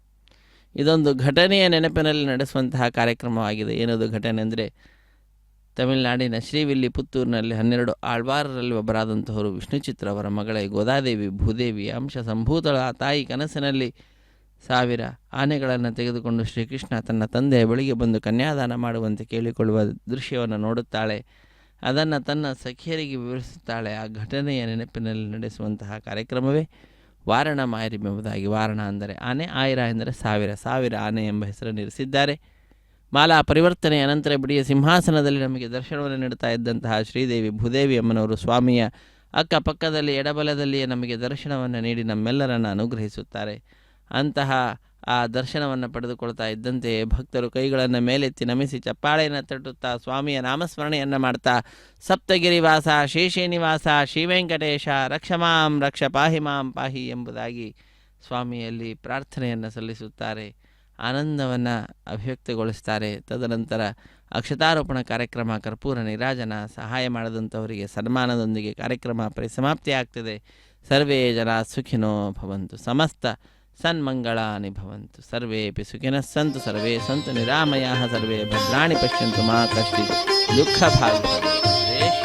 ಇದೊಂದು ಘಟನೆಯ ನೆನಪಿನಲ್ಲಿ ನಡೆಸುವಂತಹ ಕಾರ್ಯಕ್ರಮವಾಗಿದೆ. ಏನದು ಘಟನೆ ಅಂದರೆ, ತಮಿಳುನಾಡಿನ ಶ್ರೀವಿಲ್ಲಿಪುತ್ತೂರಿನಲ್ಲಿ 12 ಆಳ್ವಾರರಲ್ಲಿ ಒಬ್ಬರಾದಂಥವರು ವಿಷ್ಣುಚಿತ್ರ ಅವರ ಮಗಳೇ ಗೋದಾದೇವಿ ಭೂದೇವಿ ಅಂಶ ಸಂಭೂತಳ ತಾಯಿ ಕನಸಿನಲ್ಲಿ 1000 ಆನೆಗಳನ್ನು ತೆಗೆದುಕೊಂಡು ಶ್ರೀಕೃಷ್ಣ ತನ್ನ ತಂದೆಯ ಬಳಿಗೆ ಬಂದು ಕನ್ಯಾದಾನ ಮಾಡುವಂತೆ ಕೇಳಿಕೊಳ್ಳುವ ದೃಶ್ಯವನ್ನು ನೋಡುತ್ತಾಳೆ. ಅದನ್ನು ತನ್ನ ಸಖಿಯರಿಗೆ ವಿವರಿಸುತ್ತಾಳೆ. ಆ ಘಟನೆಯ ನೆನಪಿನಲ್ಲಿ ನಡೆಸುವಂತಹ ಕಾರ್ಯಕ್ರಮವೇ ವಾರಣ ಮಾಯರಿಮೆಂಬುದಾಗಿ. ವಾರಣ ಅಂದರೆ ಆನೆ, ಆಯಿರ ಎಂದರೆ 1000 ಆನೆ ಎಂಬ ಹೆಸರನ್ನು ಇರಿಸಿದ್ದಾರೆ. ಮಾಲಾ ಪರಿವರ್ತನೆಯ ನಂತರ ಬಿಡಿಯ ಸಿಂಹಾಸನದಲ್ಲಿ ನಮಗೆ ದರ್ಶನವನ್ನು ನೀಡುತ್ತಾ ಇದ್ದಂತಹ ಶ್ರೀದೇವಿ ಭೂದೇವಿ ಅಮ್ಮನವರು ಸ್ವಾಮಿಯ ಅಕ್ಕಪಕ್ಕದಲ್ಲಿ ಎಡಬಲದಲ್ಲಿಯೇ ನಮಗೆ ದರ್ಶನವನ್ನು ನೀಡಿ ನಮ್ಮೆಲ್ಲರನ್ನು ಅನುಗ್ರಹಿಸುತ್ತಾರೆ. ಅಂತಹ ಆ ದರ್ಶನವನ್ನು ಪಡೆದುಕೊಳ್ತಾ ಇದ್ದಂತೆಯೇ ಭಕ್ತರು ಕೈಗಳನ್ನು ಮೇಲೆತ್ತಿ ನಮಿಸಿ ಚಪ್ಪಾಳೆಯನ್ನು ತಟ್ಟುತ್ತಾ ಸ್ವಾಮಿಯ ನಾಮಸ್ಮರಣೆಯನ್ನು ಮಾಡ್ತಾ ಸಪ್ತಗಿರಿವಾಸ ಶೇಷೇನಿವಾಸ ಶ್ರೀವೆಂಕಟೇಶ ರಕ್ಷಮಾಂ ರಕ್ಷ ಪಾಹಿ ಮಾಂ ಪಾಹಿ ಎಂಬುದಾಗಿ ಸ್ವಾಮಿಯಲ್ಲಿ ಪ್ರಾರ್ಥನೆಯನ್ನು ಸಲ್ಲಿಸುತ್ತಾರೆ. ಆನಂದವನ್ನು ಅಭಿವ್ಯಕ್ತಗೊಳಿಸ್ತಾರೆ. ತದನಂತರ ಅಕ್ಷತಾರೋಪಣ ಕಾರ್ಯಕ್ರಮ, ಕರ್ಪೂರ ನಿರಾಜನ, ಸಹಾಯ ಮಾಡಿದಂಥವರಿಗೆ ಸನ್ಮಾನದೊಂದಿಗೆ ಕಾರ್ಯಕ್ರಮ ಪರಿಸಮಾಪ್ತಿ ಆಗ್ತದೆ. ಸರ್ವೇ ಜನ ಸುಖಿನೋ ಭವಂತು, ಸಮಸ್ತ ಸನ್ಮಂಗಳಾನಿ ಭವಂತು, ಸರ್ವೇಪಿ ಸುಖಿನಃ ಸಂತು, ಸರ್ವೇ ಸಂತು ನಿರಾಮಯಾಃ, ಸರ್ವೇ ಭದ್ರಾಣಿ ಪಶ್ಯಂತು ಮಾ ಕಶ್ಚಿತ್ ದುಃಖ ಭಾಗ್ ಭವೇತ್.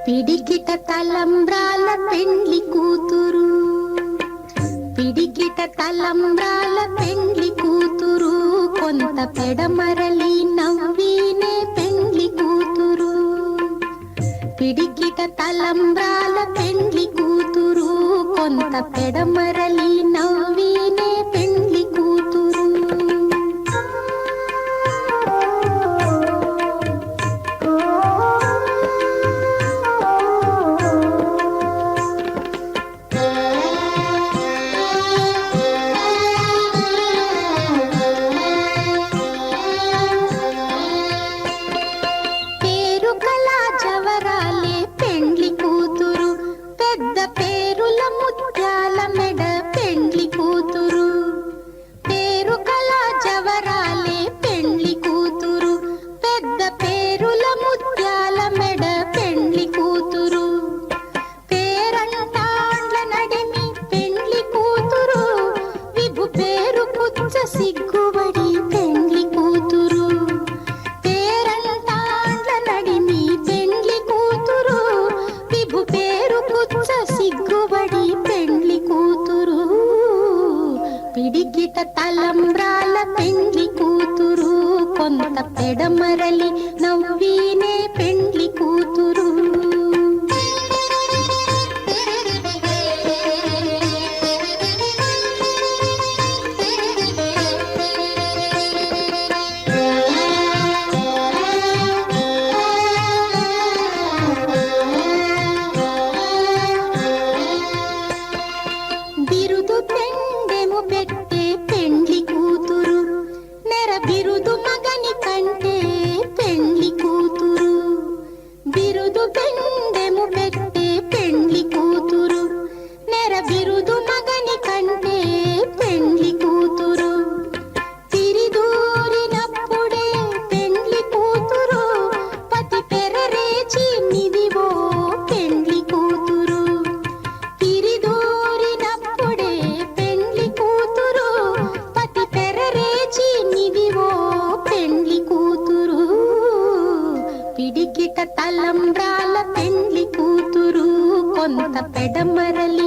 పిడికిట తలంబ్రాల పెండ్లి కూతురు, పిడికిట తలంబ్రాల పెండ్లి కూతురు, కొంత పెడమరలి నవ్వీనే పెండ్లి కూతురు. పిడికిట తలంబ్రాల పెండ్లి కూతురు, కొంత పెడమరలి నవ్వీనే పెండ్లి కూతురు. సిగ్గుబడి పెండ్లి కూతురు, పేరంటాండ్ల నడిమి పెండ్లి కూతురు, విభు పేరు పుచ్చ సిగ్గుబడి పెండ్లి కూతురు. పిడికిట తలంబ్రాల పెండ్లి కూతురు, కొంత పెడమరలి నవ్వీనే పెండ్లి కూతురు. బిరుదు పెండెము పెట్టే పెండ్లి కూతురు, నెర బిరుదు మగని కంటే పెండ్లి కూతురు. బిరుదు పెండెము పెట్టే పెండ్లి కూతురు, నెర బిరుదు మగని కంటే పెండ్లి కూతురు. తిరిదూరినప్పుడే పెండ్లి కూతురు, పతి పెరరేచి నిదివో పెండ్లి కూతురు. తిరిదూరినప్పుడే పెండ్లి కూతురు, పతి పెరరేచి నిదివో పెండ్లి కూతురు. పిడికిట తలంబ్రాల పెండ్లి కూతురు, కొంత పెడమరలి